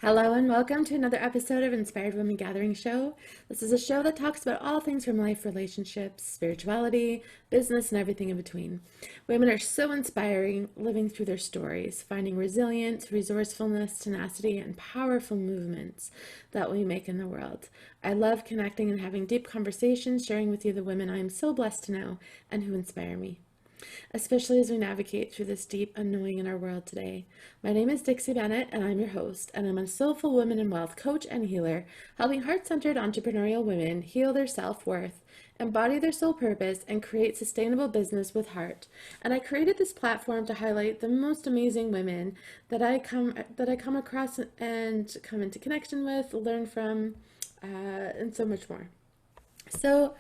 Hello and welcome to another episode of Inspired Women Gathering Show. This is a show that talks about all things from life, relationships, spirituality, business, and everything in between. Women are so inspiring, living through their stories, finding resilience, resourcefulness, tenacity, and powerful movements that we make in the world. I love connecting and having deep conversations, sharing with you the women I am so blessed to know and who inspire me, especially as we navigate through this deep unknowing in our world today. My name is Dixie Bennett, and I'm your host, and I'm a soulful woman and wealth coach and healer, helping heart-centered entrepreneurial women heal their self-worth, embody their soul purpose, and create sustainable business with heart. And I created this platform to highlight the most amazing women that I come across and come into connection with, learn from, and so much more. So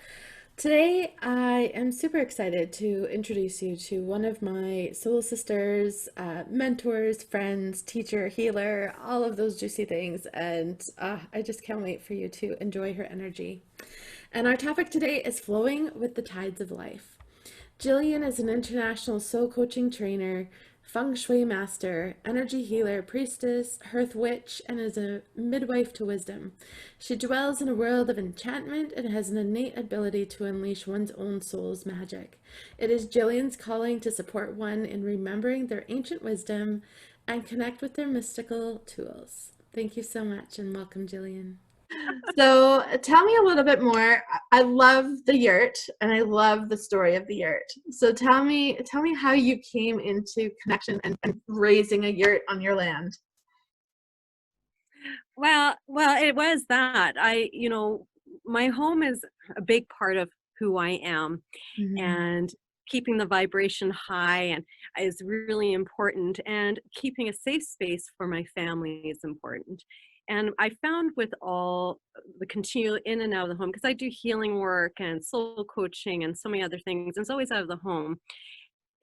today, I am super excited to introduce you to one of my soul sisters, mentors, friends, teacher, healer, all of those juicy things. And I just can't wait for you to enjoy her energy. And our topic today is flowing with the tides of life. Gillian is an international soul coaching trainer, Feng Shui Master, energy healer, priestess, Hearth Witch, and is a midwife to wisdom. She dwells in a world of enchantment and has an innate ability to unleash one's own soul's magic. It is Gillian's calling to support one in remembering their ancient wisdom and connect with their mystical tools. Thank you so much and welcome, Gillian. So tell me a little bit more. I love the yurt and I love the story of the yurt. So tell me how you came into connection and raising a yurt on your land. Well, it was that. My home is a big part of who I am, and keeping the vibration high and is really important, and keeping a safe space for my family is important. And I found with all the continual in and out of the home, because I do healing work and soul coaching and so many other things, and it's always out of the home.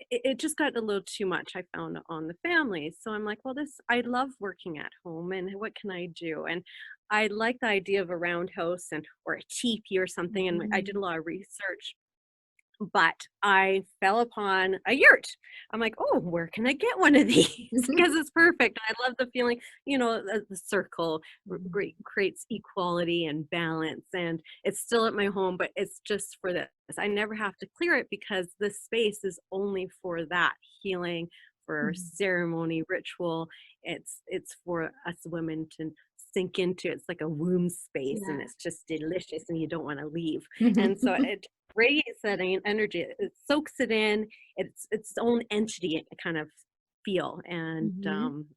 It just got a little too much, I found, on the family. So I'm like, well, I love working at home, and what can I do? And I like the idea of a roundhouse or a teepee or something. And I did a lot of research, but I fell upon a yurt. I'm like, oh, where can I get one of these? Because it's perfect. I love the feeling, the circle creates equality and balance, and it's still at my home, but it's just for this. I never have to clear it because this space is only for that healing, for ceremony, ritual. It's for us women to sink into. It's like a womb space, and it's just delicious, and you don't want to leave. And so it radiates that energy. It soaks it in. It's its own entity kind of feel, and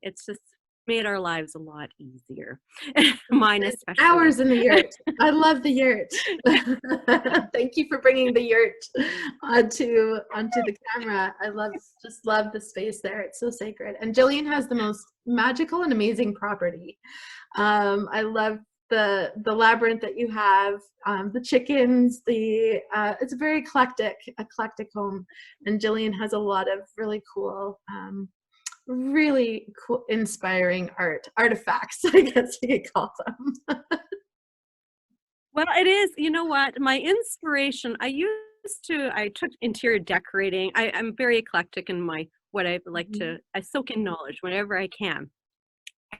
it's just made our lives a lot easier. Mine especially. Hours in the yurt. I love the yurt. Thank you for bringing the yurt onto the camera. I just love the space there. It's so sacred. And Gillian has the most magical and amazing property. I love the labyrinth that you have, the chickens, it's a very eclectic home, and Gillian has a lot of really cool, inspiring artifacts, I guess you could call them. Well, it is, you know what, my inspiration, I took interior decorating. I'm very eclectic in what I like to, I soak in knowledge whenever I can.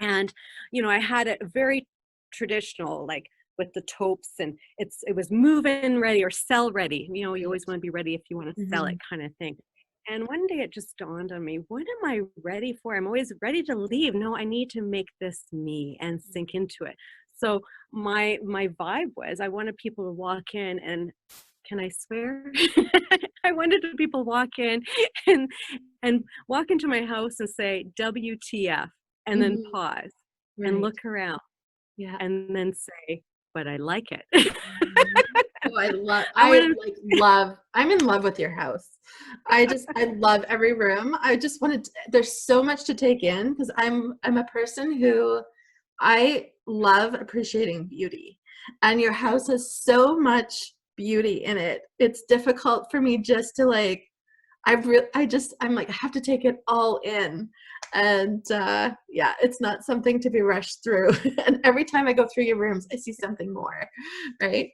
And, I had it very traditional, like with the taupes, and it was move-in ready or sell ready. You always want to be ready if you want to sell it, kind of thing. And one day it just dawned on me, what am I ready for? I'm always ready to leave. No, I need to make this me and sink into it. So my vibe was, I wanted people to walk in and, can I swear? I wanted people to walk in and walk into my house and say, WTF, and then pause and look around. Yeah. And then say, but I like it. Oh, I'm in love with your house. I love every room. There's so much to take in, because I'm a person who, I love appreciating beauty, and your house has so much beauty in it. It's difficult for me just to I'm like, I have to take it all in. And it's not something to be rushed through. And every time I go through your rooms, I see something more, right?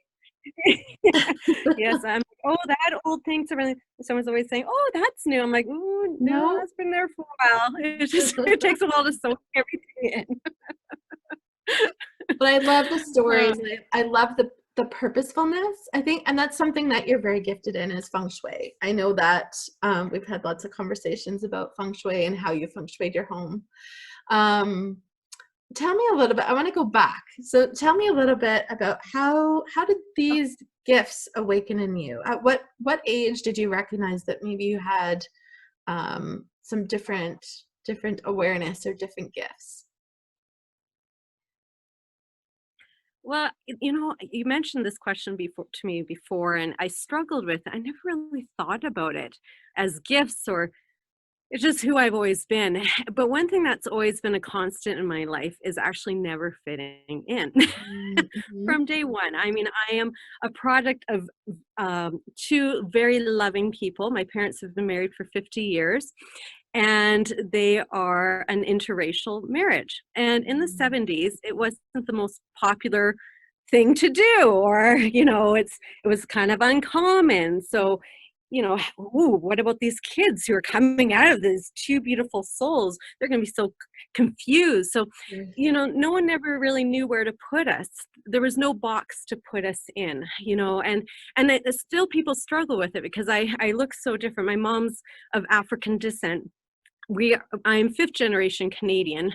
Yes, oh, that old thing. Someone's always saying, oh, that's new. I'm like, ooh, no, it's been there for a while. It takes a while to soak everything in. But I love the Uh, stories. I love the purposefulness, I think, and that's something that you're very gifted in is Feng Shui. I know that we've had lots of conversations about Feng Shui and how you Feng Shuied your home. Um, Tell me a little bit. I want to go back. So tell me a little bit about how did these gifts awaken in you? At what age did you recognize that maybe you had some different awareness or different gifts? well, you know, you mentioned this question before to me before, and I struggled with it. I never really thought about it as gifts or it's just who I've always been. But one thing that's always been a constant in my life is actually never fitting in Mm-hmm. from day one. I mean, I am a product of two very loving people. My parents have been married for 50 years, and they are an interracial marriage. And in the 70s, it wasn't the most popular thing to do, or it was kind of uncommon. So ooh, what about these kids who are coming out of these two beautiful souls? They're going to be so confused. So no one ever really knew where to put us. There was no box to put us in, and still people struggle with it because I look so different. My mom's of African descent. I'm fifth generation Canadian,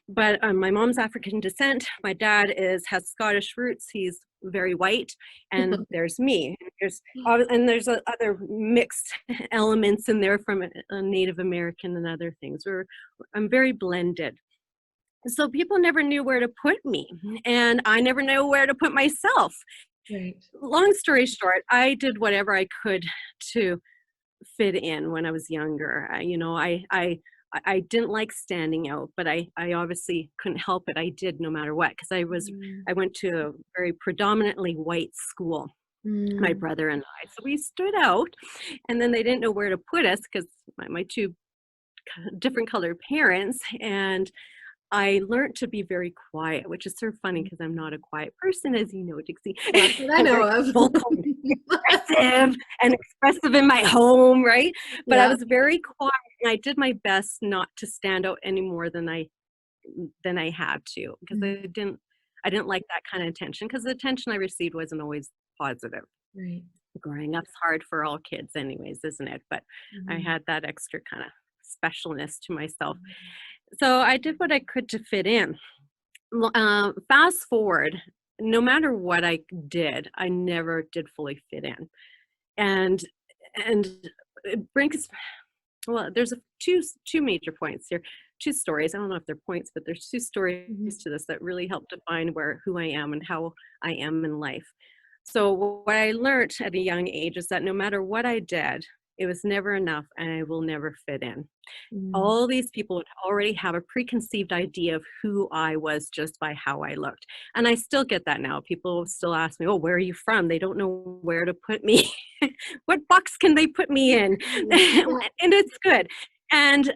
but my mom's African descent. My dad has Scottish roots. He's very white, and there's me. There's other mixed elements in there from a Native American and other things. I'm very blended. So people never knew where to put me, and I never knew where to put myself. Right. Long story short, I did whatever I could to fit in when I was younger. I didn't like standing out, but I obviously couldn't help it. I did no matter what because I went to a very predominantly white school, my Mm. brother and I. So we stood out, and then they didn't know where to put us because my two different colored parents. And I learned to be very quiet, which is sort of funny because I'm not a quiet person, as you know, Dixie. That's what I I'm know very of. vocal and expressive in my home, right? But I Yeah. was very quiet, and I did my best not to stand out any more than I had to because Mm. I didn't like that kind of attention because the attention I received wasn't always positive. Right. Growing up's hard for all kids, anyways, isn't it? But I Mhm. had that extra kind of specialness to myself. So I did what I could to fit in. Fast forward, no matter what I did, I never did fully fit in. And and it brings well, there's two major points here, two stories. I don't know if they're points, but there's two stories Mhm. to this that really help define who I am and how I am in life. So what I learned at a young age is that no matter what I did, it was never enough and I will never fit in. Mm. All these people would already have a preconceived idea of who I was just by how I looked. And I still get that now. People still ask me, oh, where are you from? They don't know where to put me. What box can they put me in? Yeah. And it's good. And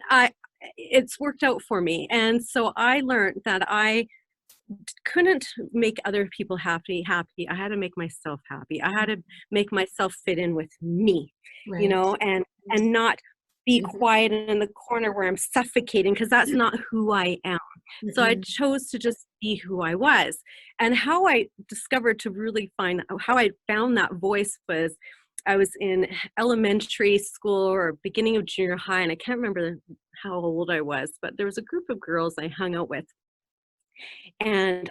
it's worked out for me. And so I learned that I couldn't make other people happy. I had to make myself happy. I had to make myself fit in with me, Right. and not be Mhm. quiet in the corner where I'm suffocating because that's not who I am. So I Mm-mm. chose to just be who I was. And how I discovered to really find how I found that voice was I was in elementary school or beginning of junior high, and I can't remember how old I was, but there was a group of girls I hung out with, and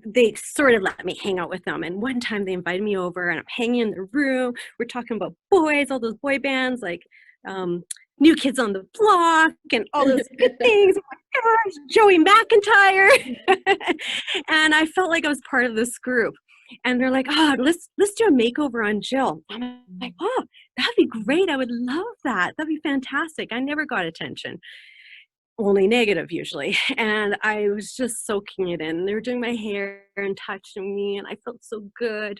they sort of let me hang out with them. And one time they invited me over and I'm hanging in the room. We're talking about boys, all those boy bands like New Kids on the Block and all those good things. Oh my gosh, Joey McIntyre. And I felt like I was part of this group. And they're like, oh, let's do a makeover on Jill. I'm like, oh, that'd be great. I would love that. That'd be fantastic. I never got attention, only negative usually. And I was just soaking it in. They were doing my hair and touching me, and I felt so good.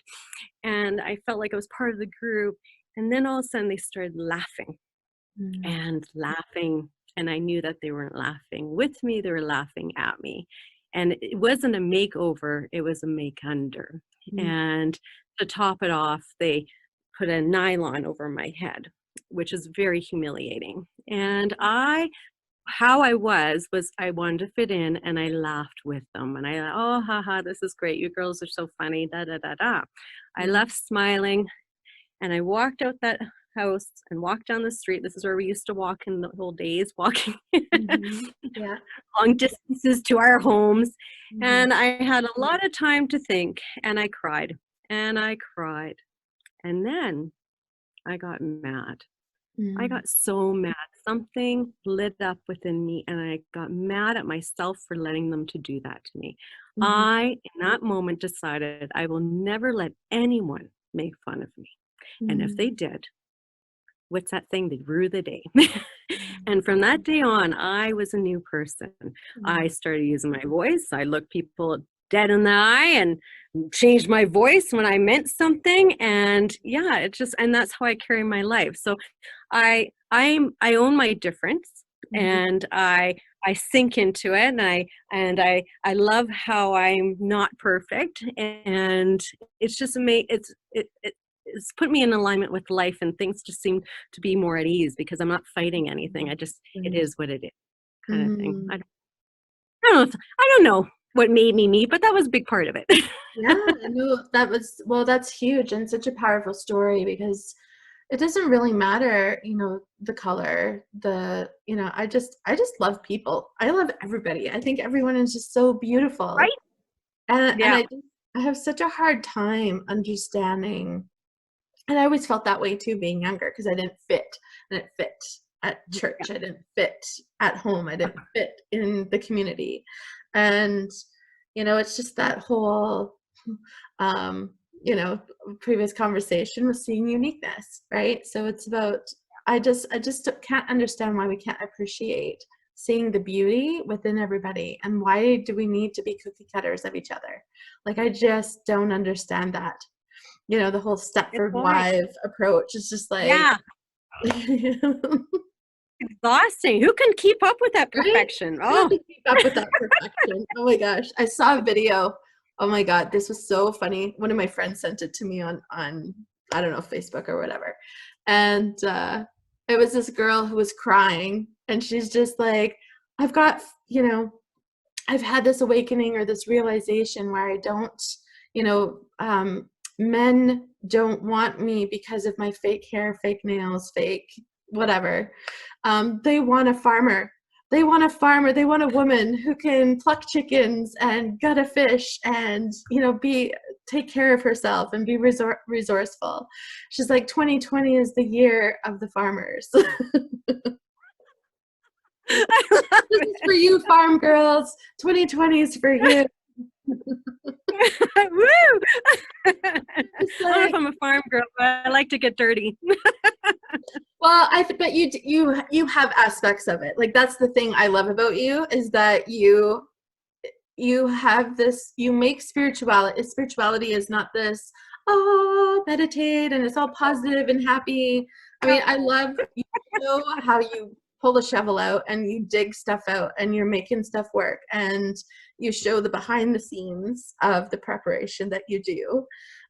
And I felt like I was part of the group. And then all of a sudden they started laughing Mm. and laughing. And I knew that they weren't laughing with me, they were laughing at me. And it wasn't a makeover, it was a make under. Mm. And to top it off, they put a nylon over my head, which is very humiliating. And I how I was I wanted to fit in, and I laughed with them, and oh, haha, this is great. You girls are so funny, da, da, da, da. I Mm-hmm. left smiling, and I walked out that house and walked down the street. This is where we used to walk in the old days, walking Mm-hmm. Yeah. long distances to our homes. Mm-hmm. And I had a lot of time to think, and I cried, and I cried. And then I got mad. I Mm-hmm. got so mad. Something lit up within me, and I got mad at myself for letting them to do that to me. Mm-hmm. I, in that moment, decided I will never let anyone make fun of me. And if they did, what's that thing? They rue the day. And from that day on, I was a new person. I started using my voice. I looked people dead in the eye and changed my voice when I meant something. And yeah, it just, and that's how I carry my life. So I own my difference, Mm-hmm. and I sink into it, and I love how I'm not perfect, and it's just it's put me in alignment with life, and things just seem to be more at ease because I'm not fighting anything. It is what it is, kind of thing. Mm-hmm. I don't know what made me me, but that was a big part of it. Yeah, no, well, that's huge and such a powerful story because it doesn't really matter, the color, I just love people. I love everybody. I think everyone is just so beautiful. Right? And Yeah. I have such a hard time understanding, and I always felt that way too being younger because I didn't fit. I didn't fit at church. I didn't fit at home. I didn't fit in the community. And it's just that whole um, previous conversation was seeing uniqueness, right? So it's about I just can't understand why we can't appreciate seeing the beauty within everybody, and why do we need to be cookie cutters of each other? Like, I just don't understand that. The whole It's Stepford boring. Wife approach is just like, Yeah. Exhausting. Who can keep up with that right? perfection? I have Oh, to keep up with that perfection. Oh my gosh. I saw a video. Oh my God, this was so funny. One of my friends sent it to me on I don't know, Facebook or whatever. And it was this girl who was crying, and she's just like, I've got, I've had this awakening or this realization where I don't, you know, men don't want me because of my fake hair, fake nails, fake whatever. They want a farmer. They want a farmer. They want a woman who can pluck chickens and gut a fish and, take care of herself and be resourceful. She's like, 2020 is the year of the farmers. I love This is for you, farm girls. 2020 is for you. it. Woo! I It's don't know if like, I'm a farm girl, but I like to get dirty. well, but you have aspects of it. Like, that's the thing I love about you, is that you have this, you make spirituality is not this, oh, meditate and it's all positive and happy. I mean, I love, how you pull the shovel out and you dig stuff out and you're making stuff work, and you show the behind the scenes of the preparation that you do.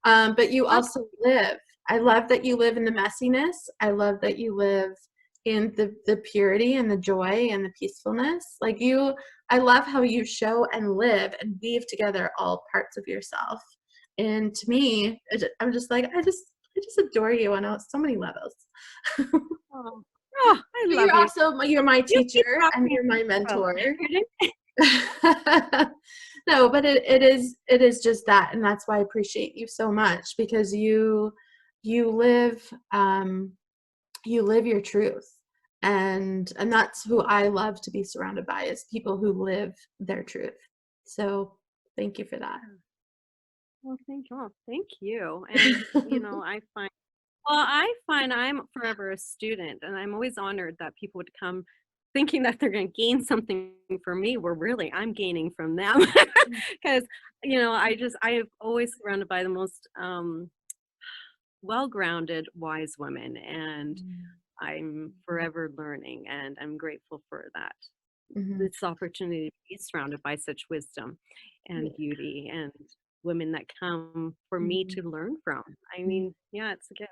But you also live. I love that you live in the messiness. I love that you live in the purity and the joy and the peacefulness. I love how you show and live and weave together all parts of yourself. And to me, I'm just like, I just adore you on so many levels. Oh, oh, I But love you. you're my You keep teacher and talking you're my about mentor. it. No, but it is just that, and that's why I appreciate you so much, because you live your truth, and that's who I love to be surrounded by, is people who live their truth. So thank you for that. Well, thank you. And I find I'm forever a student, and I'm always honored that people would come thinking that they're going to gain something from me, where really I'm gaining from them. Because I have always surrounded by the most well-grounded, wise women, and I'm forever learning, and I'm grateful for that. Mm-hmm. This opportunity to be surrounded by such wisdom and beauty and women that come for me to learn from. I mean, yeah, it's a gift.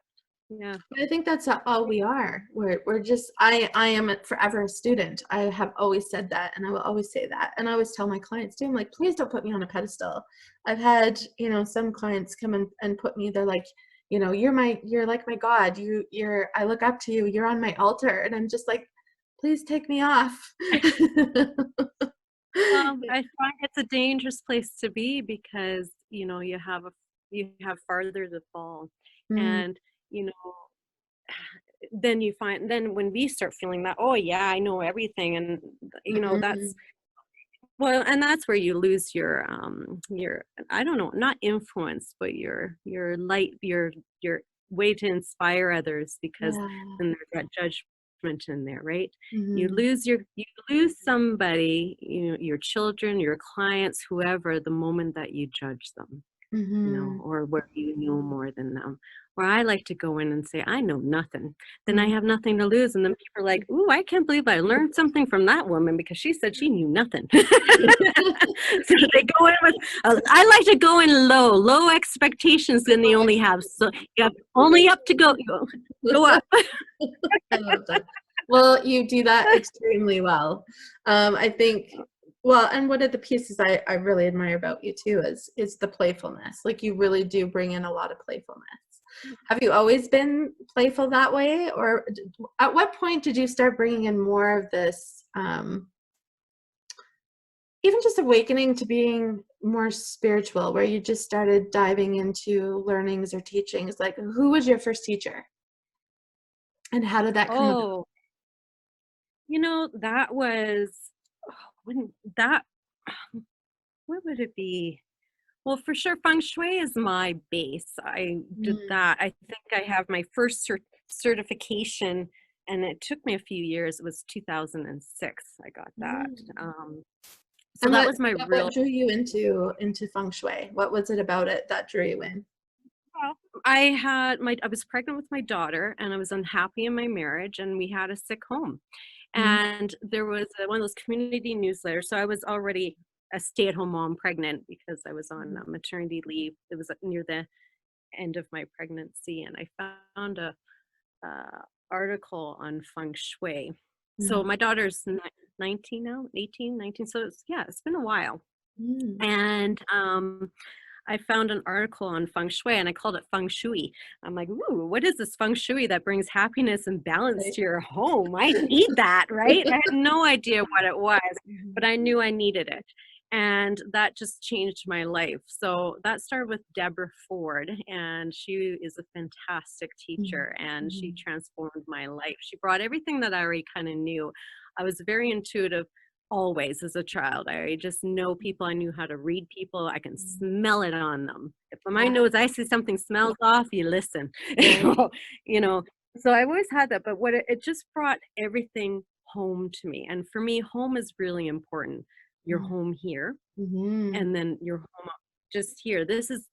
Yeah. I think that's all we are. We're just, I am forever a student. I have always said that, and I will always say that. And I always tell my clients too, I'm like, please don't put me on a pedestal. I've had, some clients come and put me, they're like, you're like my God. I look up to you. You're on my altar. And I'm just like, please take me off. Well, I find it's a dangerous place to be because, you have farther to fall. Mm, And, you know, then when we start feeling that, oh yeah, I know everything, and that's, mm, well, and that's where you lose your, I don't know, not influence, but your light, your way to inspire others, because yeah. then there's that judgment in there, right? Mm-hmm. You lose somebody, your children, your clients, whoever, the moment that you judge them, Mm-hmm. or where you know more than them. Where I like to go in and say, I know nothing, then I Mm-hmm. have nothing to lose. And then people are like, ooh, I can't believe I learned something from that woman because she said she knew nothing. So they go in with, I like to go in low expectations, then they only have, so you have only up to go up. I love that. Well, you do that extremely well. I think, well, and one of the pieces I really admire about you too is the playfulness. Like you really do bring in a lot of playfulness. Have you always been playful that way, or at what point did you start bringing in more of this, even just awakening to being more spiritual, where you just started diving into learnings or teachings? Like, who was your first teacher, and how did that come about? Oh, that was, oh, when that, what would it be? Well, for sure, Feng Shui is my base. I did Mm, that. I think I have my first certification, and it took me a few years. It was 2006. I got that. mm. So And that was my what real. drew you into feng shui? What was it about it that drew you in? Well, I was pregnant with my daughter, and I was unhappy in my marriage, and we had a sick home. Mm, And there was one of those community newsletters. So I was already a stay-at-home mom, pregnant, because I was on maternity leave. It was near the end of my pregnancy, and I found a article on feng shui. So mm, my daughter's 19 now, 18, 19. So it's been a while. mm. And I found an article on feng shui, and I called it feng shui. I'm like, ooh, what is this feng shui that brings happiness and balance Right. to your home? I need that, right? I had no idea what it was, but Mhm, I knew I needed it. And that just changed my life. So that started with Deborah Ford, and she is a fantastic mhm, teacher, and she mhm, transformed my life. She brought everything that I already kind of knew. I was very intuitive always as a child. I just know people. I knew how to read people. I can mhm. smell it on them. If my Yeah, nose, I see something smells off, you listen. right. you know. So I always had that, but it just brought everything home to me. And for me, home is really important. Your Mm, home here, mhm. and then your home just here. This is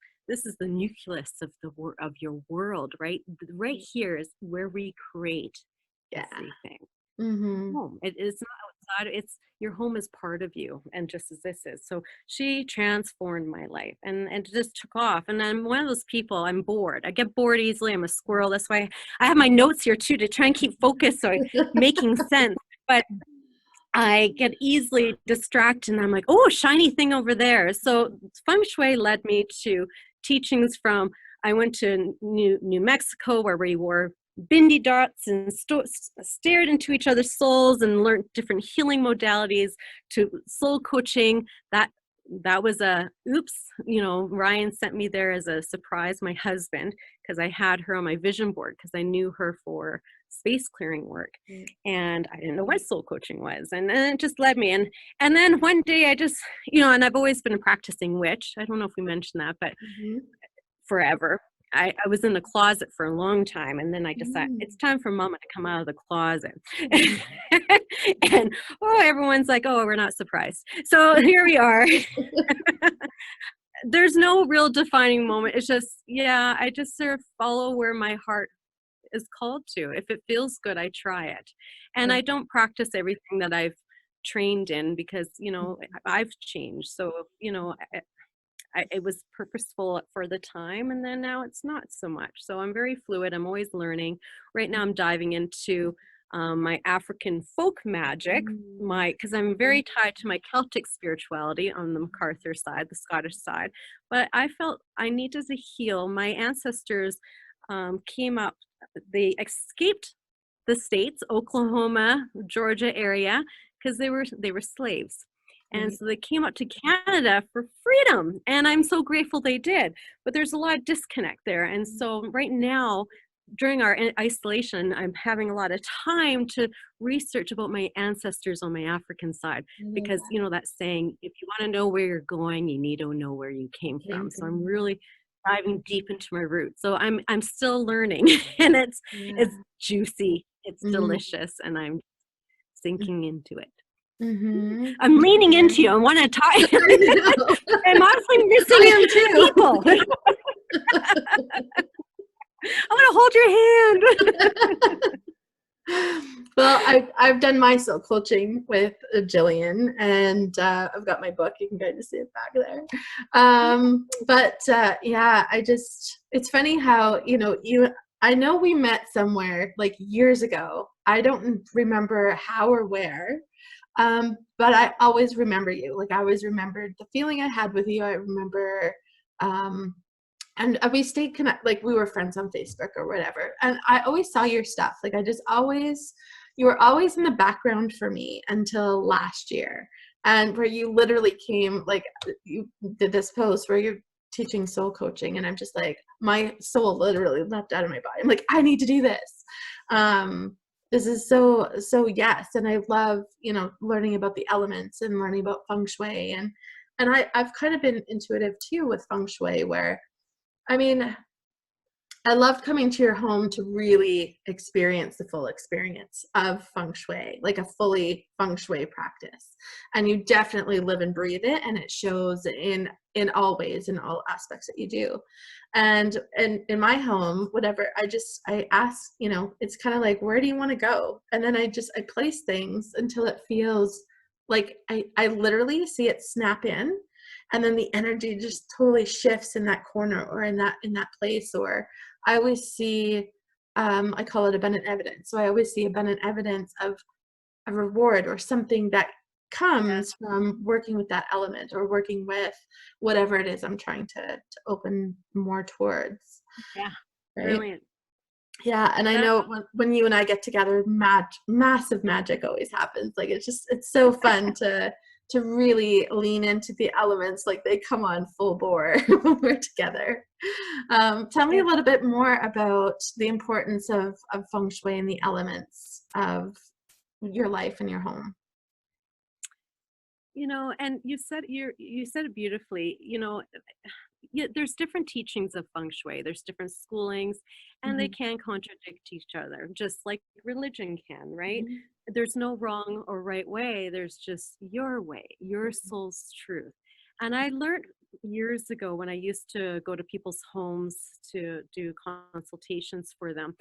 the nucleus of of your world, right? Right here is where we create Yeah. everything. Mhm, Home. It is not outside. It's your home is part of you, and just as this is. So she transformed my life, and it just took off. And I'm one of those people. I'm bored. I get bored easily. I'm a squirrel. That's why I have my notes here too to try and keep focused, so making sense. But I get easily distracted, and I'm like, oh, shiny thing over there. So feng shui led me to teachings from. I went to New Mexico, where we wore bindi dots and stared into each other's souls and learned different healing modalities, to soul coaching. That was a oops. Ryan sent me there as a surprise, my husband, because I had her on my vision board because I knew her for space clearing work, mm, and I didn't know what soul coaching was, and then it just led me. And then one day I just, and I've always been a practicing witch. I don't know if we mentioned that, but mhm, forever. I was in the closet for a long time, and then I decided mm, it's time for mama to come out of the closet. mhm. And everyone's like, oh, we're not surprised. So here we are. There's no real defining moment. It's just, yeah, I just sort of follow where my heart is called to. If it feels good, I try it. And Yeah. I don't practice everything that I've trained in, because, I've changed. So, it was purposeful for the time, and then now it's not so much. So I'm very fluid. I'm always learning. Right now I'm diving into my African folk magic, because I'm very tied to my Celtic spirituality on the MacArthur side, the Scottish side. But I felt I needed to heal. My ancestors came up, they escaped the States, Oklahoma, Georgia area, because they were slaves. And so they came up to Canada for freedom. And I'm so grateful they did. But there's a lot of disconnect there. And so right now, during our isolation, I'm having a lot of time to research about my ancestors on my African side. Because, you know, that saying, if you want to know where you're going, you need to know where you came from. So I'm really diving deep into my roots. So I'm still learning, and it's juicy, it's delicious, and I'm sinking into it. I'm leaning into you. I want to talk. I'm honestly missing people. I want to hold your hand. Well, I've done my soul coaching with Gillian, and I've got my book. You can kind of see it back there. It's funny how, you know, I know we met somewhere like years ago. I don't remember how or where, but I always remember you. Like, I always remembered the feeling I had with you. I remember, and we stayed connected, like we were friends on Facebook or whatever. And I always saw your stuff. Like, you were always in the background for me until last year. And where you literally came, like, you did this post where you're teaching soul coaching. And I'm just like, my soul literally leapt out of my body. I'm like, I need to do this. This is so yes. And I love, you know, learning about the elements and learning about Feng Shui. And I've kind of been intuitive too with Feng Shui, where, I mean, I loved coming to your home to really experience the full experience of Feng Shui, like a fully Feng Shui practice. And you definitely live and breathe it, and it shows in all ways, in all aspects that you do. And in my home, whatever, I ask, you know, it's kind of like, where do you want to go? And then I place things until it feels like I literally see it snap in. And then the energy just totally shifts in that corner or in that place. Or I always see, I call it abundant evidence. So I always see abundant evidence of a reward or something that comes from working with that element or working with whatever it is I'm trying to open more towards. Yeah, right? Brilliant. Yeah, and I know when you and I get together, massive magic always happens. Like, it's so fun to really lean into the elements, like they come on full bore when we're together. Tell me a little bit more about the importance of Feng Shui and the elements of your life and your home. You know, and you said it beautifully. You know, there's different teachings of Feng Shui. There's different schoolings, and they can contradict each other, just like religion can, right? There's no wrong or right way. There's just your way, your soul's truth. And I learned years ago, when I used to go to people's homes to do consultations for them,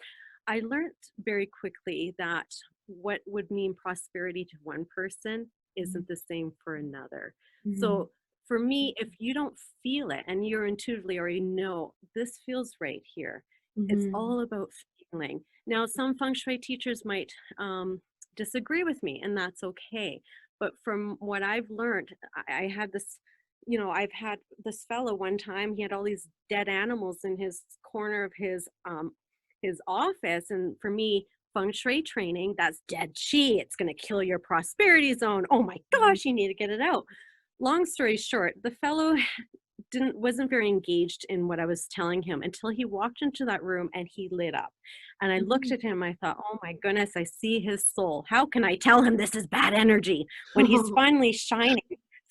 I learned very quickly that what would mean prosperity to one person isn't the same for another. So for me, if you don't feel it and you're intuitively already know this feels right here, it's all about feeling. Now, some Feng Shui teachers might disagree with me, and that's okay. But from what I've learned, I had this, you know, I've had this fellow one time, he had all these dead animals in his corner of his office. And for me, Feng Shui training, that's dead chi. It's going to kill your prosperity zone. Oh my gosh, you need to get it out. Long story short, the fellow wasn't very engaged in what I was telling him until he walked into that room and he lit up. And I looked at him, I thought, oh my goodness, I see his soul. How can I tell him this is bad energy when he's finally shining?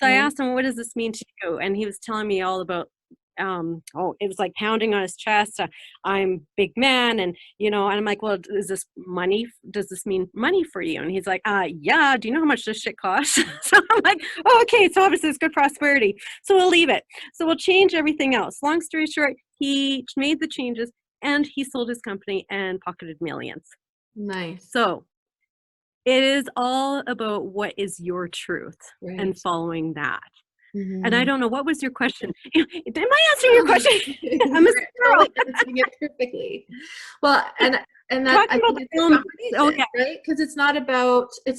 So I asked him, what does this mean to you? And he was telling me all about, it was like pounding on his chest. I'm big man. And, you know, and I'm like, well, is this money? Does this mean money for you? And he's like, yeah. Do you know how much this shit costs? So I'm like, oh, okay. So obviously it's good prosperity. So we'll leave it. So we'll change everything else. Long story short, he made the changes and he sold his company and pocketed millions. Nice. So it is all about what is your truth and following that. And I Mm-hmm. don't know, what was your question? Am I answering your question? I'm a You're squirrel. totally answering it perfectly. Well, and that Talking I about think the it's a film. Oh combination, yeah, right? Because it's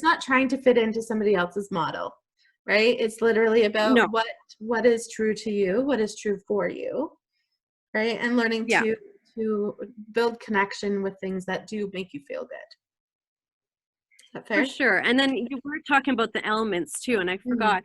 not trying to fit into somebody else's model, right? It's literally about no, what is true to you, what is true for you, right? And learning yeah, to build connection with things that do make you feel good. Is that for fair? sure. And then you were talking about the elements too, and I Mm-hmm. forgot.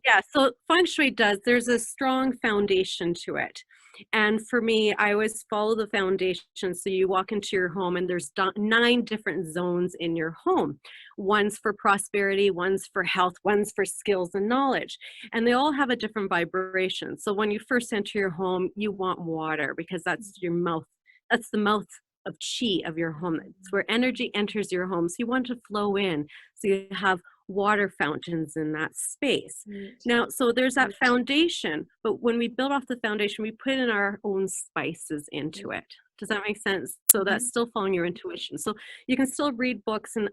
Yeah, so Feng Shui there's a strong foundation to it. And for me, I always follow the foundation. So you walk into your home and there's 9 different zones in your home. One's for prosperity, one's for health, one's for skills and knowledge. And they all have a different vibration. So when you first enter your home, you want water because that's your mouth. That's the mouth of chi of your home. It's where energy enters your home. So you want to flow in. So you have water fountains in that space. Right. Now, so there's that foundation, but when we build off the foundation, we put in our own spices into it. Does that make sense? So Mm-hmm. that's still following your intuition. So you can still read books and,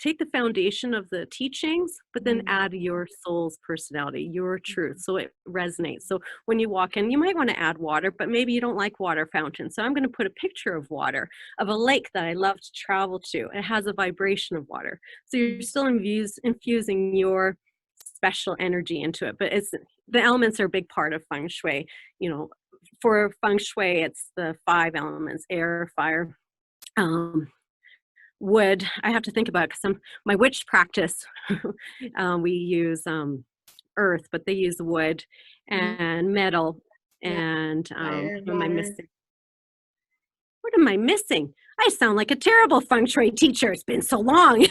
take the foundation of the teachings, but then add your soul's personality, your truth. So it resonates. So when you walk in, you might want to add water, but maybe you don't like water fountains. So I'm going to put a picture of water, of a lake that I love to travel to. It has a vibration of water. So you're still infusing your special energy into it. But the elements are a big part of Feng Shui. You know, for Feng Shui, it's the 5 elements: air, fire, um, wood. I have to think about it because my witch practice, we use earth, but they use wood Mm-hmm. and metal. Yeah. And Fire, what am I water. missing? What am I missing? I sound like a terrible feng shui teacher. It's been so long.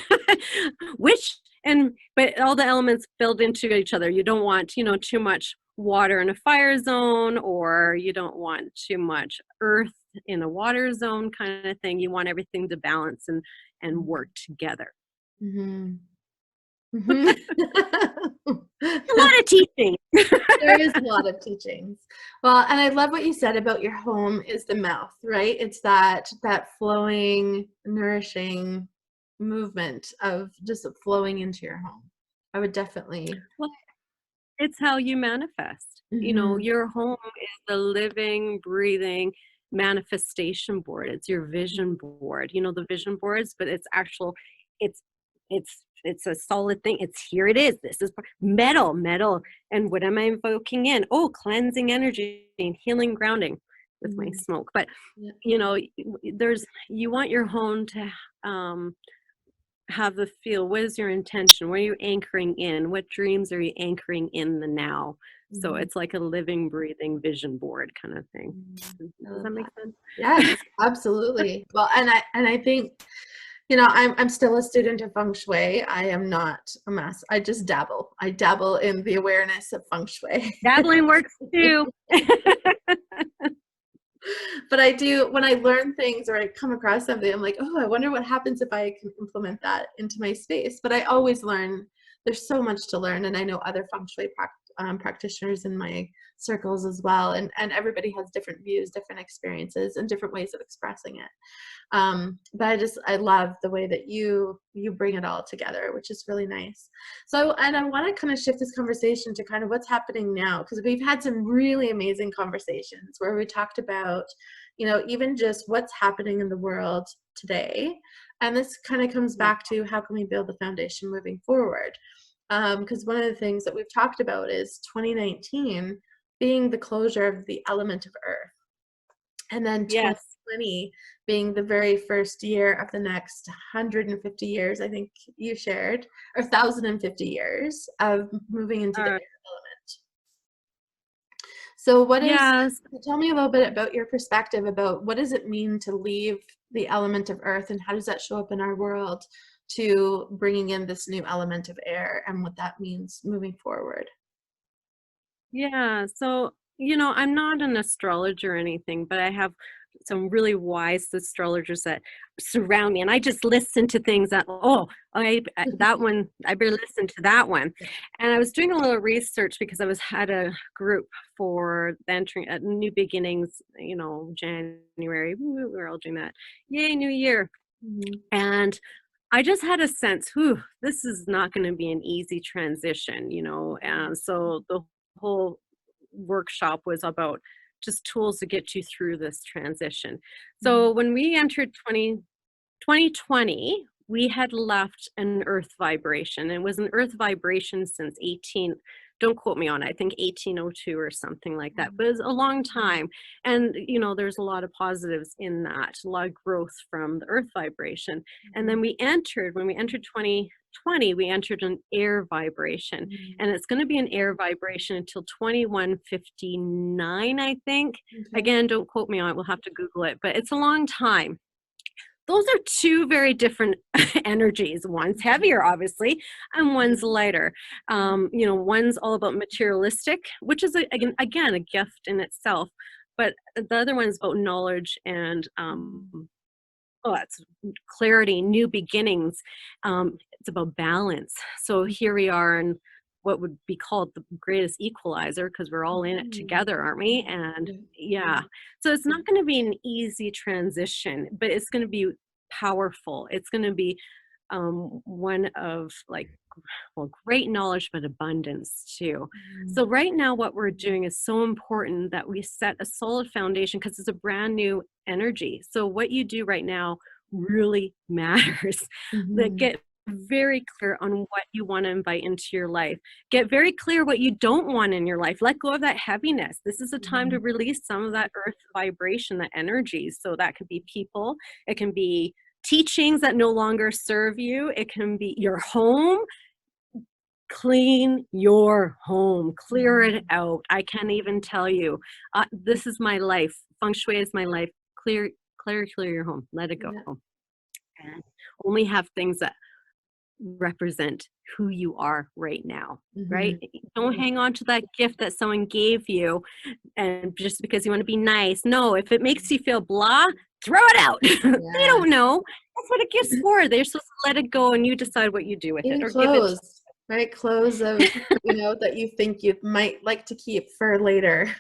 Which but all the elements build into each other. You don't want, too much water in a fire zone, or you don't want too much earth in a water zone kind of thing. You want everything to balance and work together. Mm-hmm. Mm-hmm. A lot of teaching. There is a lot of teachings. Well, and I love what you said about your home is the mouth, right? It's that flowing, nourishing movement of just flowing into your home. I would definitely. Well, it's how you manifest. Hmm. Your home is the living, breathing manifestation board. It's your vision board. The vision boards, but it's it's a solid thing. It's Here it is. This is metal. And what am I invoking in? Oh, cleansing energy and healing grounding with my Hmm. smoke. But Yeah. you want your home to have the feel. What is your intention? What are you anchoring in? What dreams are you anchoring in the now? So Hmm. it's like a living, breathing vision board kind of thing. I Does love that make that. sense? Yes, absolutely. Well, and I think, I'm still a student of feng shui. I am not a master. I just dabble. I dabble in the awareness of feng shui. Dabbling works too. But I do, when I learn things or I come across something, I'm like, oh, I wonder what happens if I can implement that into my space. But I always learn. There's so much to learn, and I know other feng shui practitioners in my circles as well, and everybody has different views, different experiences, and different ways of expressing it. But I love the way that you bring it all together, which is really nice. So, and I want to kind of shift this conversation to kind of what's happening now, because we've had some really amazing conversations where we talked about, even just what's happening in the world today. And this kind of comes Yeah. back to how can we build the foundation moving forward? Because one of the things that we've talked about is 2019 being the closure of the element of earth. And then Yes. 2020 being the very first year of the next 150 years, I think you shared, or 1,050 years of moving into the Uh, air element. So yes. tell me a little bit about your perspective about what does it mean to leave the element of earth, and how does that show up in our world to bringing in this new element of air, and what that means moving forward. Yeah. So, I'm not an astrologer or anything, but I have some really wise astrologers that surround me. And I just listen to things that, that one, I better listen to that one. Yeah. And I was doing a little research because I was had a group for entering at New Beginnings, January. We were all doing that. Yay, New Year. Mhm. And I just had a sense, whew, this is not going to be an easy transition, you know. And so the whole workshop was about just tools to get you through this transition. So when we entered 2020, we had left an earth vibration. It was an earth vibration since don't quote me on it, I think 1802 or something like that, but it was a long time. And, you know, there's a lot of positives in that, a lot of growth from the earth vibration. And then when we entered 2020, we entered an air vibration, and it's going to be an air vibration until 2159, I think. Again, don't quote me on it, we'll have to Google it, but it's a long time. Those are two very different energies. One's heavier, obviously, and one's lighter. You know, one's all about materialistic, which is, again, a gift in itself. But the other one's about knowledge and, it's clarity, new beginnings. It's about balance. So here we are in what would be called the greatest equalizer, because we're all in it together, aren't we? And yeah, so it's not going to be an easy transition, but it's going to be powerful. It's going to be one of, like, well, great knowledge, but abundance too. So right now what we're doing is so important that we set a solid foundation, because it's a brand new energy. So what you do right now really matters. That get very clear on what you want to invite into your life. Get very clear what you don't want in your life. Let go of that heaviness. This is a time to release some of that earth vibration, that energy. So that could be people, it can be teachings that no longer serve you, it can be your home. Clean your home, clear it out. I can't even tell you. This is my life. Feng Shui is my life. Clear your home. Let it go. And only have things that represent who you are right now, right? Don't hang on to that gift that someone gave you, and just because you want to be nice. No, if it makes you feel blah, throw it out. They don't know. That's what a gift's for. They're supposed to let it go, and you decide what you do with it. Or Clothes, give it. right? Clothes of, you know, that you think you might like to keep for later.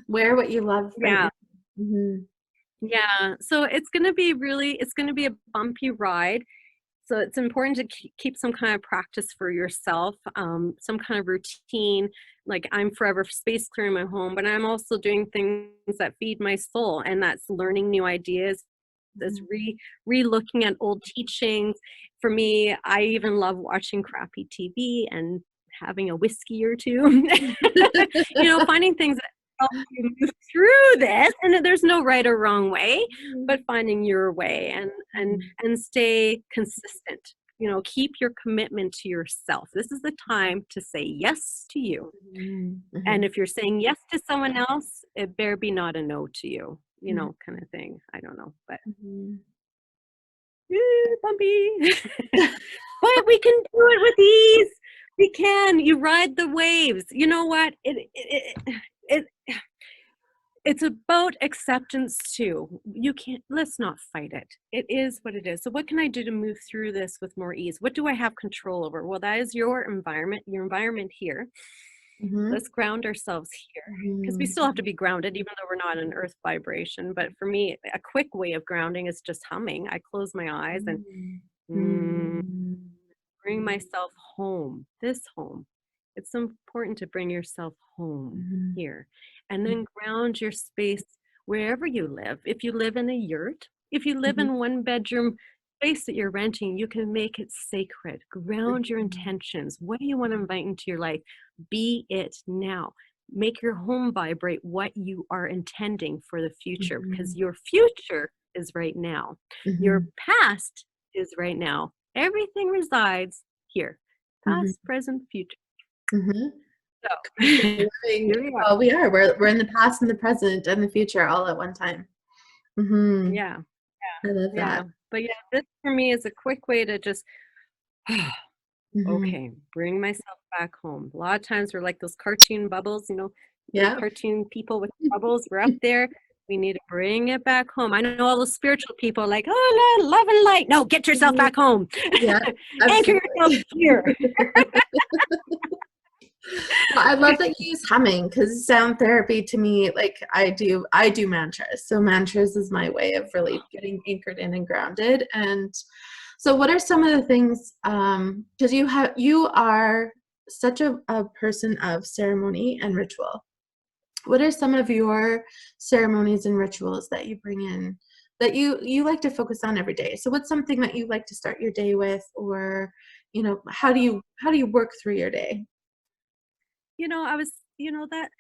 Wear what you love. Yeah. Yeah. So it's going to be a bumpy ride. So it's important to keep some kind of practice for yourself, some kind of routine. Like, I'm forever space clearing my home, but I'm also doing things that feed my soul, and that's learning new ideas. That's re-looking at old teachings. For me, I even love watching crappy TV and having a whiskey or two. You know, finding things that help you move through this, and there's no right or wrong way, but finding your way and stay consistent. You know, keep your commitment to yourself. This is the time to say yes to you. And if you're saying yes to someone else, it better be not a no to you, you know, kind of thing. I don't know, but bumpy. But we can do it with ease. We can. You ride the waves. You know what? It's about acceptance too. Let's not fight it. It is what it is. So what can I do to move through this with more ease? What do I have control over? Well, that is your environment here. Let's ground ourselves here, because we still have to be grounded, even though we're not in earth vibration. But for me, a quick way of grounding is just humming. I close my eyes and bring myself home, this home. It's important to bring yourself home here, and then ground your space wherever you live. If you live in a yurt, if you live in one bedroom space that you're renting, you can make it sacred. Ground your intentions. What do you want to invite into your life? Be it now. Make your home vibrate what you are intending for the future, because your future is right now. Your past is right now. Everything resides here. Past, present, future. So, well, we are. We're in the past and the present and the future all at one time. Yeah. I love that. But yeah, this for me is a quick way to just, okay, bring myself back home. A lot of times we're like those cartoon bubbles, you know, cartoon people with bubbles. We're up there. We need to bring it back home. I know all those spiritual people are like, oh, love and light. No, get yourself back home. Anchor yourself here. Well, I love that you use humming, because sound therapy to me, like I do mantras. So mantras is my way of really getting anchored in and grounded. And So what are some of the things, because you are such a person of ceremony and ritual. What are some of your ceremonies and rituals that you bring in that you like to focus on every day? So what's something that you like to start your day with, or, how do you work through your day? I was, that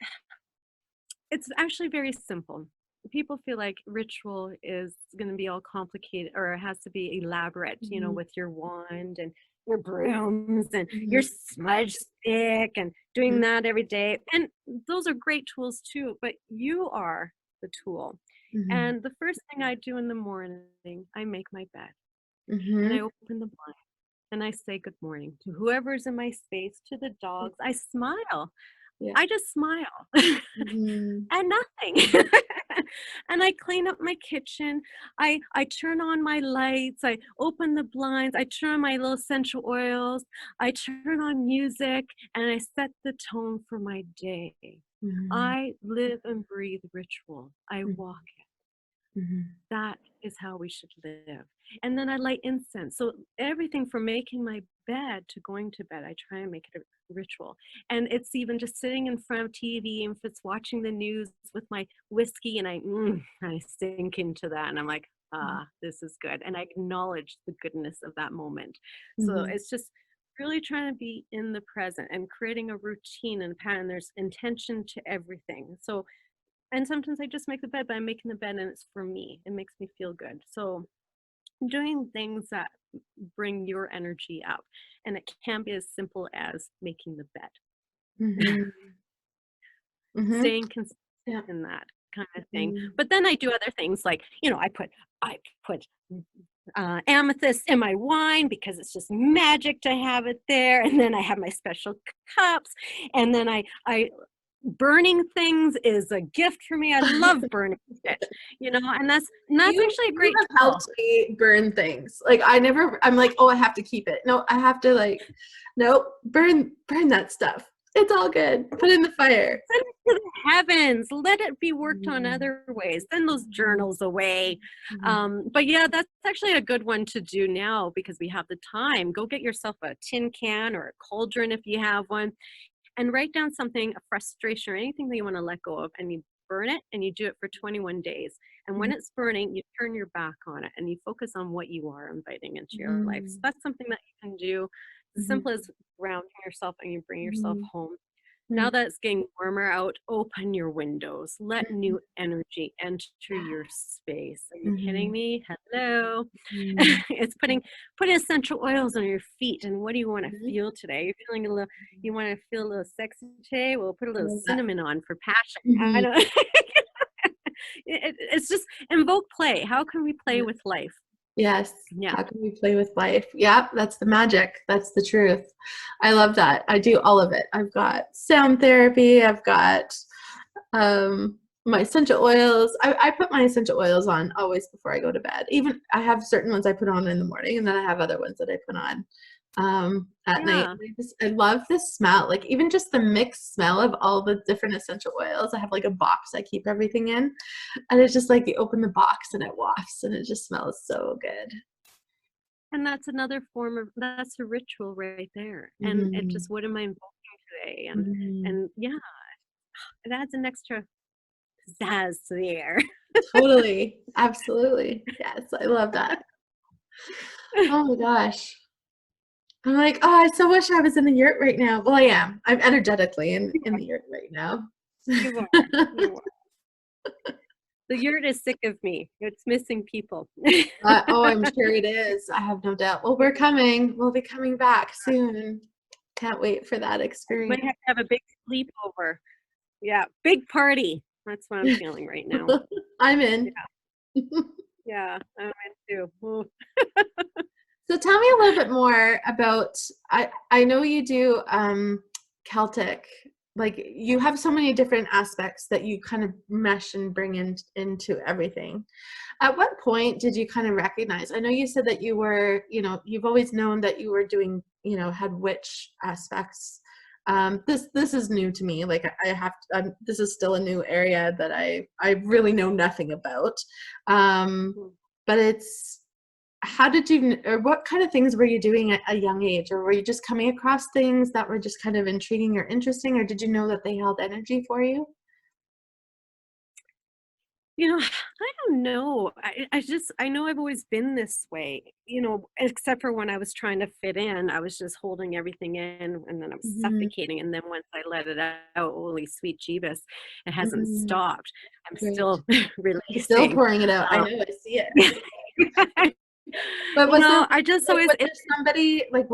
it's actually very simple. People feel like ritual is going to be all complicated or it has to be elaborate, Mhm, with your wand and your brooms and your mhm, smudge stick and doing mhm, that every day. And those are great tools too, but you are the tool. mhm, And the first thing I do in the morning, I make my bed and I mhm. open the blind and I say good morning to whoever's in my space, to the dogs. I smile. Yeah. I just smile. Mhm, And nothing. And I clean up my kitchen. I turn on my lights. I open the blinds. I turn on my little essential oils. I turn on music and I set the tone for my day. mhm, I live and breathe ritual. I mhm, walk it. mhm, That is how we should live. And then I light incense. So everything from making my bed to going to bed, I try and make it a ritual. And it's even just sitting in front of TV, and if it's watching the news with my whiskey, and I sink into that, and I'm like, this is good. And I acknowledge the goodness of that moment. So mhm, it's just really trying to be in the present and creating a routine and pattern. There's intention to everything. So and sometimes I just make the bed, but I'm making the bed and it's for me. It makes me feel good. So doing things that bring your energy up. And it can be as simple as making the bed, mhm, mhm. staying consistent Yeah. in that kind of thing. Mhm, But then I do other things like, I put amethyst in my wine because it's just magic to have it there. And then I have my special cups. And then I burning things is a gift for me. I love burning shit, and that's actually a You great have tool. helped me burn things. Like I'm like, oh, I have to keep it. No, I have to, like, nope, burn that stuff. It's all good. Put it in the fire. Send it to the heavens. Let it be worked on Mhm, other ways. Send those mhm, journals away. mhm, But yeah, that's actually a good one to do now because we have the time. Go get yourself a tin can or a cauldron if you have one, and write down something, a frustration or anything that you want to let go of, and you burn it and you do it for 21 days. And when mhm, it's burning, you turn your back on it and you focus on what you are inviting into your life. So mhm, that's something that you can do. As mhm, simple as grounding yourself and you bring yourself mhm, home. Now mhm, that it's getting warmer out, open your windows. Let mhm, new energy enter your space. Are you kidding mhm, me? Hello. mhm, It's putting essential oils on your feet. And what do you want to mhm. feel today? You're feeling a little, you want to feel a little sexy today? Well, put a I little love that. cinnamon on for passion. I Mhm. don't. It's just invoke play. How can we play Yeah. with life? Yes. Yeah. How can we play with life? Yeah, that's the magic. That's the truth. I love that. I do all of it. I've got sound therapy. I've got my essential oils. I put my essential oils on always before I go to bed. Even I have certain ones I put on in the morning, and then I have other ones that I put on at night. Yeah. I love the smell, like even just the mixed smell of all the different essential oils. I have like a box I keep everything in, and it's just like you open the box and it wafts, and it just smells so good. And that's another form of that's a ritual right there. And it Mhm. just what am I invoking today? And Mhm. and yeah, it adds an extra pizzazz to the air. Totally. Absolutely. Yes, I love that. Oh my gosh. I'm like, "Oh, I so wish I was in the yurt right now." Well, I am. I'm energetically in the yurt right now. You are. You are. The yurt is sick of me. It's missing people. Oh, I'm sure it is. I have no doubt. Well, we're coming. We'll be coming back soon. Can't wait for that Might experience. have to have a big sleepover. Yeah, big party. That's what I'm feeling right now. I'm Yeah, in. yeah, I'm in too. Ooh. So tell me a little bit more about, I know you do Celtic, like you have so many different aspects that you kind of mesh and bring into everything. At what point did you kind of recognize? I know you said that you were, you've always known that you were doing, had witch aspects. This is new to me. Like I have to, this is still a new area that I really know nothing about. Um, Mm. but it's how did you, or what kind of things were you doing at a young age? Or were you just coming across things that were just kind of intriguing or interesting? Or did you know that they held energy for you? I don't know. I know I've always been this way, except for when I was trying to fit in, I was just holding everything in and then I was Mm-hmm. suffocating. And then once I let it out, holy sweet Jeebus, it hasn't Mm-hmm. stopped. I'm Great. still You're still releasing. pouring it out. I Um, know, I see it. I see it. But was there, I just like, always, was there somebody, like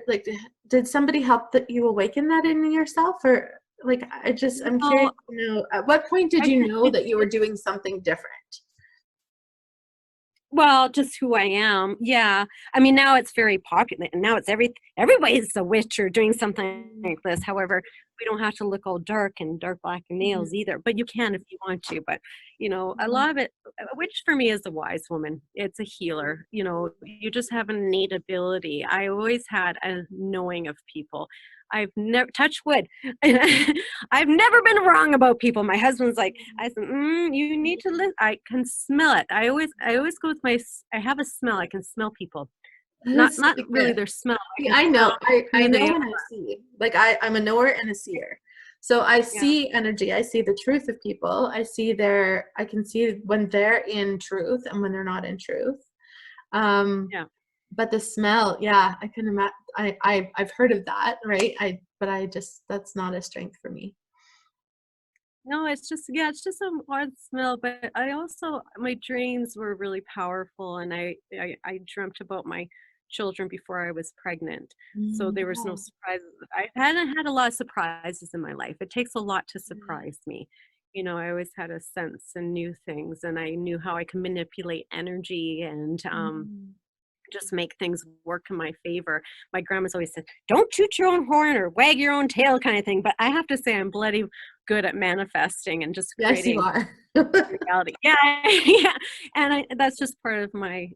like, did somebody help that you awaken that in yourself? Or like, I'm curious no, to know, at what point did I, you know that you were it's doing something different? Well, just who I am. Yeah. I mean, now it's very popular. And now it's everybody's a witch or doing something Mm-hmm. like this. However, we don't have to look all dark and dark black and nails either. But you can if you want to. But a Mm-hmm. lot of it, a witch for me is a wise woman. It's a healer. You just have an innate ability. I always had a knowing of people. I've never touched wood. I've never been wrong about people. My husband's like, I said, you need to listen. I can smell it. I always go with I have a smell. I can smell people. Not, That's so not really good. their smell. I See, can I smell know. I who know they are. when I see. Like, I'm a knower and a seer. So I Yeah. see energy. I see the truth of people. I can see when they're in truth and when they're not in truth. Um, Yeah. but the smell, yeah, I can imagine. I've heard of that, right? But that's not a strength for me. No, it's just a odd smell. But my dreams were really powerful, and I dreamt about my children before I was pregnant. So there was no Wow. surprises. I hadn't had a lot of surprises in my life. It takes a lot to surprise me. I always had a sense and knew things, and I knew how I can manipulate energy and Mhm. just make things work in my favor. My grandma's always said, "Don't toot your own horn or wag your own tail," kind of thing. But I have to say, I'm bloody good at manifesting and just Yes, you creating are. reality. Yeah, yeah, and that's just part of my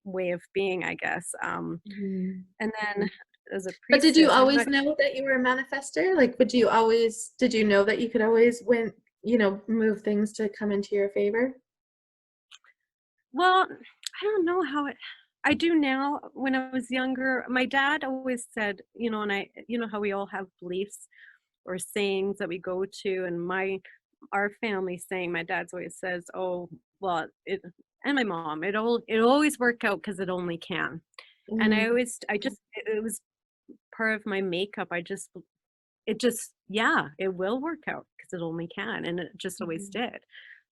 way of being, I guess. Mhm. And then as a But did you priestess, always know that you were a manifester? Like, did you know that you could always move things to come into your favor? well, I don't know how it. I do now. When I was younger, my dad always said, and how we all have beliefs or sayings that we go to, and our family saying, my dad's always says, "Oh, well, it," and my mom, it always work out because it only can. And Mm, I just it was part of my makeup. It just, yeah, it will work out because it only can, and it just always mhm. did.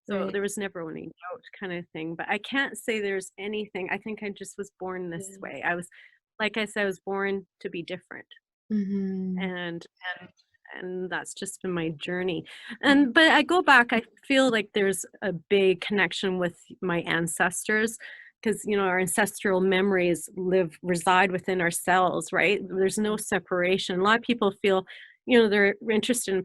So Right. there was never any doubt, kind of thing. But I can't say there's anything. I think I just was born this Yeah. way. Like I said, I was born to be different, Mhm. and and that's just been my journey. But I go back, I feel like there's a big connection with my ancestors, because our ancestral memories reside within our cells, right? There's no separation. A lot of people feel they're interested in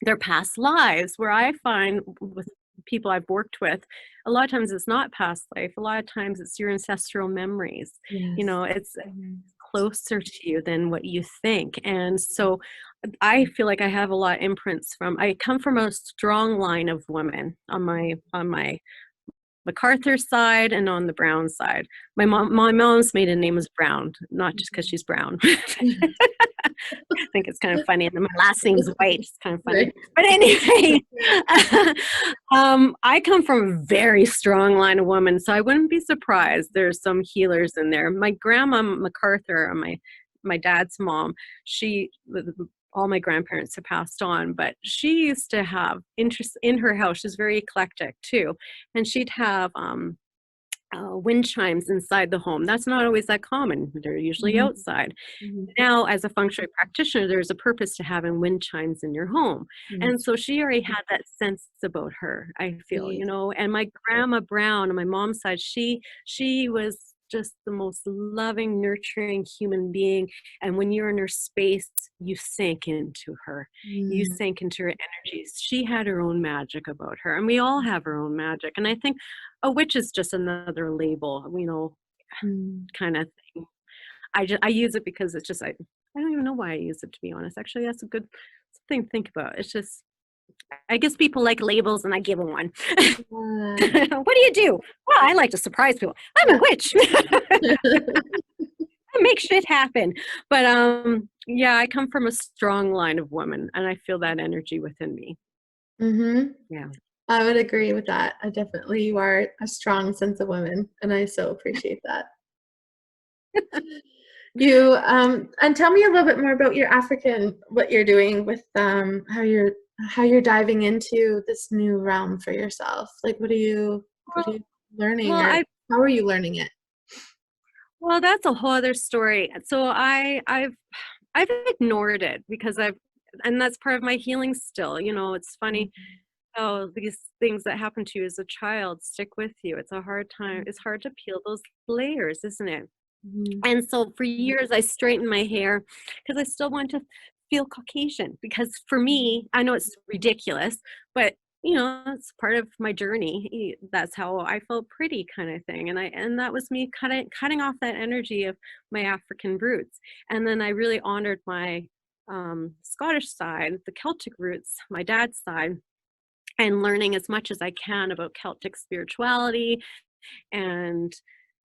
their past lives, where I find with people I've worked with, a lot of times it's not past life. A lot of times it's your ancestral memories. Yes. It's Mhm. closer to you than what you think. And so I feel like I have a lot of imprints I come from a strong line of women on my MacArthur side and on the Brown side. My mom's maiden name was Brown, not just because she's brown. I think it's kind of funny. And then my last name's White. It's kind of funny. Right. But anyway, I come from a very strong line of women, so I wouldn't be surprised. There's some healers in there. My grandma MacArthur, my dad's mom, all my grandparents have passed on, but she used to have interest in her house. She's very eclectic too, and she'd have wind chimes inside the home. That's not always that common. They're usually Mhm. outside. Mhm. Now, as a feng shui practitioner, there's a purpose to having wind chimes in your home. And Yes. so she already had that sense about her, I feel, Yes. and my grandma Brown on my mom's side, she was just the most loving, nurturing human being. And when you're in her space, you sank into her. You Mm. sank into her energies. She had her own magic about her. And we all have our own magic. And I think a witch is just another label, Mm. kind of thing. I use it because I don't even know why I use it, to be honest. Actually, that's a good thing to think about. It's just I guess people like labels, and I give them one. Yeah. What do you do? Well, I like to surprise people. I'm a witch. I make shit happen. But yeah, I come from a strong line of women, and I feel that energy within me. Yeah. I would agree with that. I definitely, you are a strong sense of women, and I so appreciate that. You and tell me a little bit more about your African, what you're doing with how you're diving into this new realm for yourself. Like what are you learning, Well, or I how are you learning it? well, that's a whole other story. So I've ignored it because and that's part of my healing still. You know, it's funny how these things that happen to you as a child stick with you. It's a hard time. It's hard to peel those layers, isn't it? Mhm. And so for years I straightened my hair because I still want to feel Caucasian, because for me, I know it's ridiculous, but you know, it's part of my journey. That's how I felt pretty, kind of thing. And that was me cutting off that energy of my African roots. And then I really honored my Scottish side, the Celtic roots, my dad's side, and learning as much as I can about Celtic spirituality. and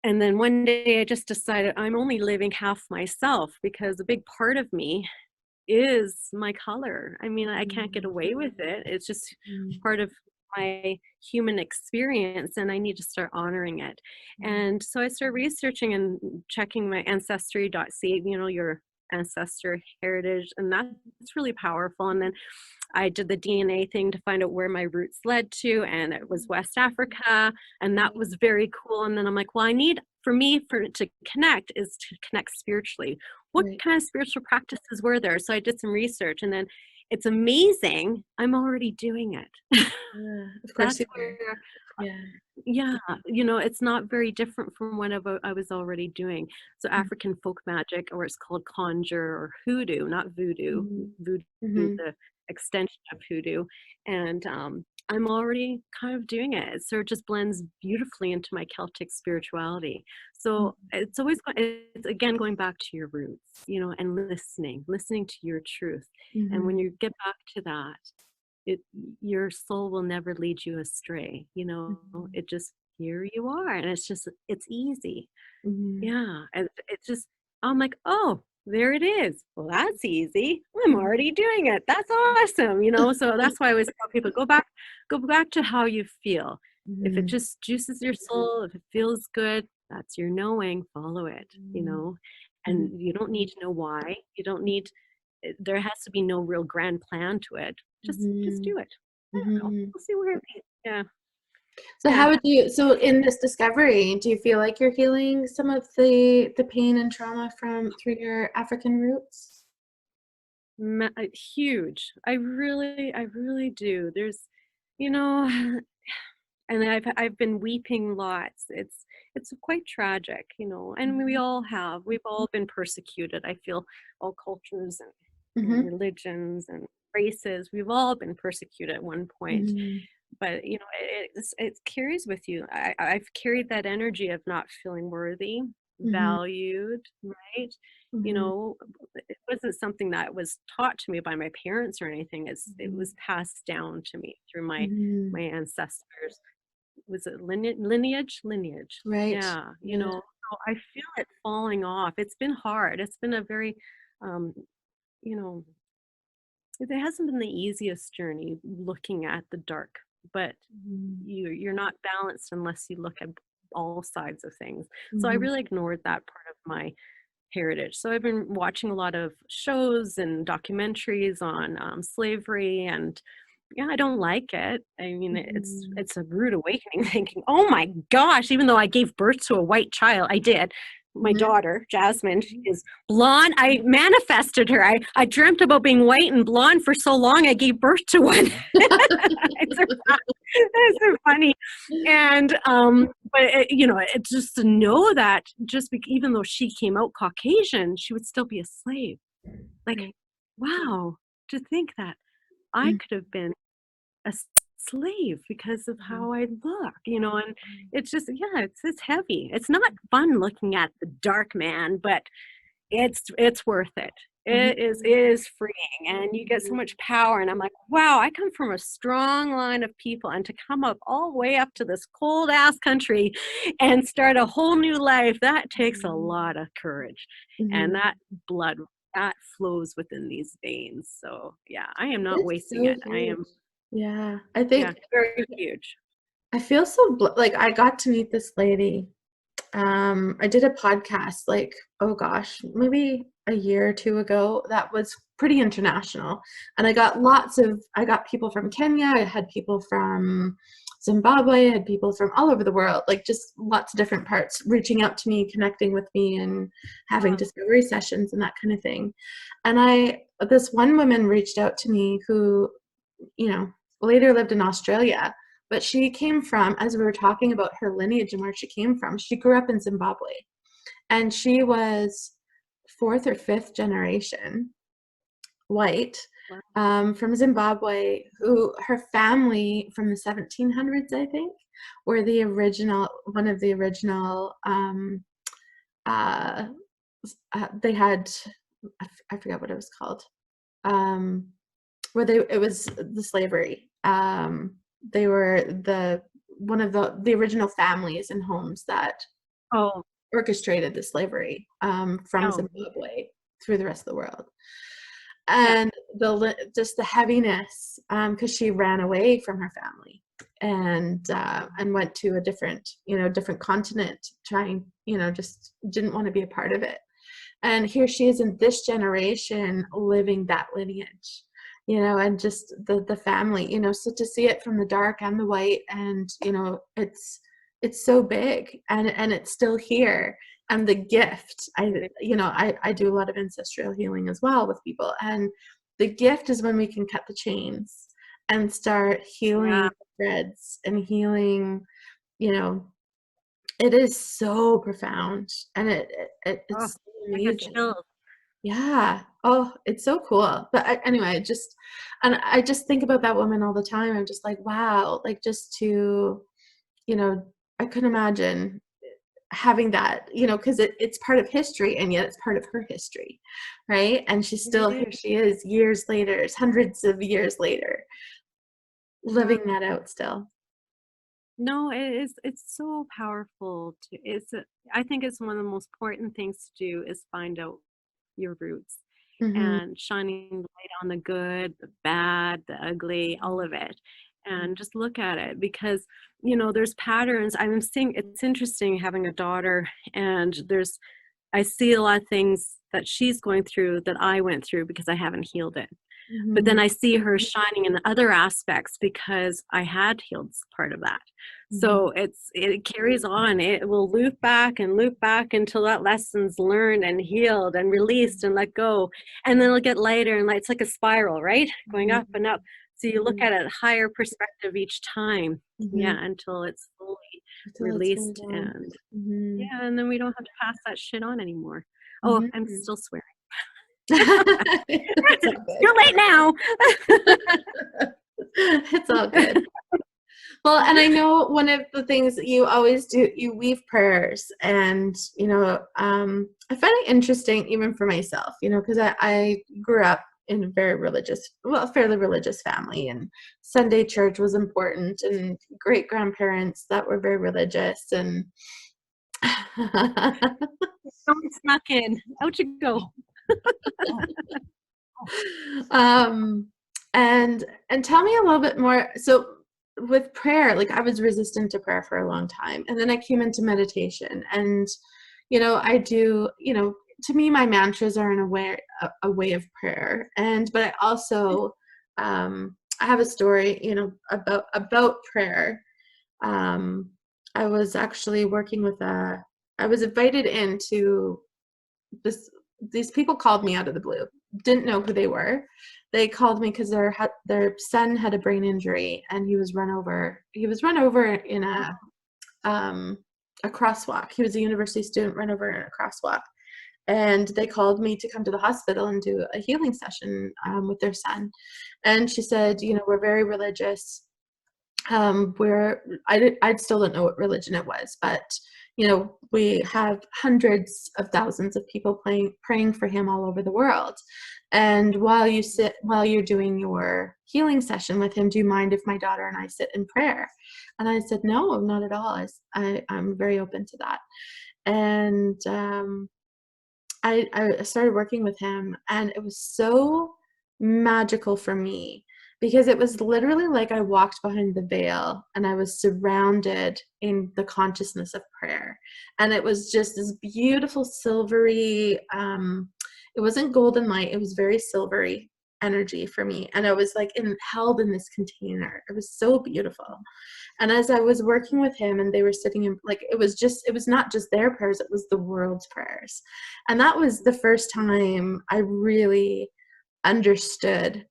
and then one day I just decided I'm only living half myself, because a big part of me is my color. I mean, I can't get away with it. It's just part of my human experience, and I need to start honoring it. And so I started researching and checking my ancestry.ca, you know, your ancestor heritage, and that's really powerful. And then I did the DNA thing to find out where my roots led to, and it was West Africa, and that was very cool. And then I'm like, well, for it to connect is to connect spiritually. What Right. kind of spiritual practices were there? So I did some research, and then it's amazing. I'm already doing it. Yeah, of course That's you are. where, Yeah. yeah, you know, it's not very different from what I was already doing. So African folk magic, or it's called conjure or hoodoo, not voodoo. Mhm. Voodoo is Mhm. the extension of hoodoo. And I'm already kind of doing it. So it just blends beautifully into my Celtic spirituality. So it's always, it's again going back to your roots, you know, and listening to your truth. And when Mhm. you get back to that, it your soul will never lead you astray. You know, Mhm. it just, here you are, and it's easy. Mhm. Yeah, and it's just, I'm like, oh, there it is. Well, that's easy. I'm already doing it. That's awesome. You know, so that's why I always tell people, go back to how you feel. If it Mhm. just juices your soul, if it feels good, that's your knowing. Follow it. You Mhm. know, Mhm. and you don't need to know why. You don't need. There has to be no real grand plan to it. Just Mhm. do it. I don't know. Mhm. We'll see where it leads. Yeah. So Yeah. how would you, so in this discovery, do you feel like you're healing some of the pain and trauma from through your African roots? Huge. I really do. There's, you know, and I've been weeping lots. It's quite tragic, you know, and we Mhm. all have. We've all been persecuted. I feel all cultures and Mhm. religions and races. We've all been persecuted at one point. Mhm. But you know, it carries with you. I've carried that energy of not feeling worthy, Mhm. valued, right? You Mhm. know, it wasn't something that was taught to me by my parents or anything. It Mhm. was passed down to me through Mhm. my ancestors. Was it lineage? Right. Yeah, you Yeah. know, so I feel it falling off. It's been hard. It's been a very, um, you know, it hasn't been the easiest journey looking at the dark, but Mhm. you're not balanced unless you look at all sides of things. So I Mhm. really ignored that part of my heritage. So I've been watching a lot of shows and documentaries on slavery, and yeah, I don't like it. I mean, Mhm. it's a rude awakening thinking, oh my gosh, even though I gave birth to a white child, I did. My Mhm. daughter, Jasmine, she is blonde. I manifested her. I dreamt about being white and blonde for so long, I gave birth to one. it's, so, it's so funny. And, but you know, it's just to know that even though she came out Caucasian, she would still be a slave. Like, Right. wow, to think that I Mhm. could have been a slave because of Mhm. how I look, you know, and it's just, yeah, it's heavy. It's not fun looking at the dark man, but it's worth it. It is freeing, and you get so much power. And I'm like, wow, I come from a strong line of people, and to come up all the way up to this cold ass country and start a whole new life, that takes a lot of courage. And that blood that flows within these veins. So yeah, I am not It's wasting so it. I huge. am, Yeah, I yeah, think very huge. I feel so like I got to meet this lady. I did a podcast like, oh gosh, maybe a year or two ago that was pretty international. And I got people from Kenya, I had people from Zimbabwe, I had people from all over the world, like just lots of different parts reaching out to me, connecting with me and having Oh, discovery sessions and that kind of thing. And this one woman reached out to me who, you know, later lived in Australia, but she came from, as we were talking about her lineage and where she came from, she grew up in Zimbabwe. And she was fourth or fifth generation white wow. from Zimbabwe, who her family from the 1700s, I think, were one of the original, uh, they had, I forget what it was called, where it was the slavery. They were one of the original families and homes that Oh, orchestrated the slavery from oh, Zimbabwe through the rest of the world. yeah. And just the heaviness, because she ran away from her family and went to a different continent, trying, just didn't want to be a part of it. And here she is in this generation living that lineage, and just the family, so to see it from the dark and the white, and it's so big, and it's still here. And the gift, I do a lot of ancestral healing as well with people, and the gift is when we can cut the chains and start healing Yeah. the threads and healing, it is so profound, and Oh, it's so I got amazing. chills. Yeah. Oh, it's so cool. But anyway, I just think about that woman all the time. I'm just like, wow, like just to, I couldn't imagine having that, because it's part of history, and yet it's part of her history, right? And here It she is years later, hundreds of years later, living that out still. No, it's so powerful to I think it's one of the most important things to do is find out your roots Mm-hmm. and shining light on the good, the bad, the ugly, all of it. And just look at it because, there's patterns. I'm seeing it's interesting having a daughter, and I see a lot of things that she's going through that I went through because I haven't healed it. But then Mm-hmm. I see her shining in other aspects because I had healed part of that. Mm-hmm. So it carries on. It will loop back until that lesson's learned and healed and released and let go. And then it'll get lighter, and it's like a spiral, right? Going up and up. So you look at it higher perspective each time. Mm-hmm. Yeah, until it's fully Until it's fully released, gone. and Mm-hmm. yeah, and then we don't have to pass that shit on anymore. Oh, I'm Mm-hmm. still swearing. It's all You're late now. good. It's all good. Well, and I know one of the things that you always do, you weave prayers, and I find it interesting even for myself, because I grew up in a fairly religious family, and Sunday church was important, and great grandparents that were very religious, and Someone snuck in. Out you go. um, and tell me a little bit more. So with prayer, like I was resistant to prayer for a long time, and then I came into meditation, and I do, to me my mantras are a way of prayer, but I also I have a story, about prayer. um, I was actually working with I was invited into this these people called me out of the blue. Didn't know who they were. They called me because their son had a brain injury, and he was run over. He was run over in a crosswalk. He was a university student run over in a crosswalk, and they called me to come to the hospital and do a healing session with their son. And she said, we're very religious. I still don't know what religion it was, but you know, we have hundreds of thousands of people praying for him all over the world. And while you're doing your healing session with him, do you mind if my daughter and I sit in prayer? And I said, no, not at all. I'm very open to that. And I started working with him, and it was so magical for me because it was literally like I walked behind the veil and I was surrounded in the consciousness of prayer. And it was just this beautiful silvery, it wasn't golden light, it was very silvery energy for me. And I was like held in this container. It was so beautiful. And as I was working with him and they were sitting in, like, it was not just their prayers, it was the world's prayers. And that was the first time I really understood,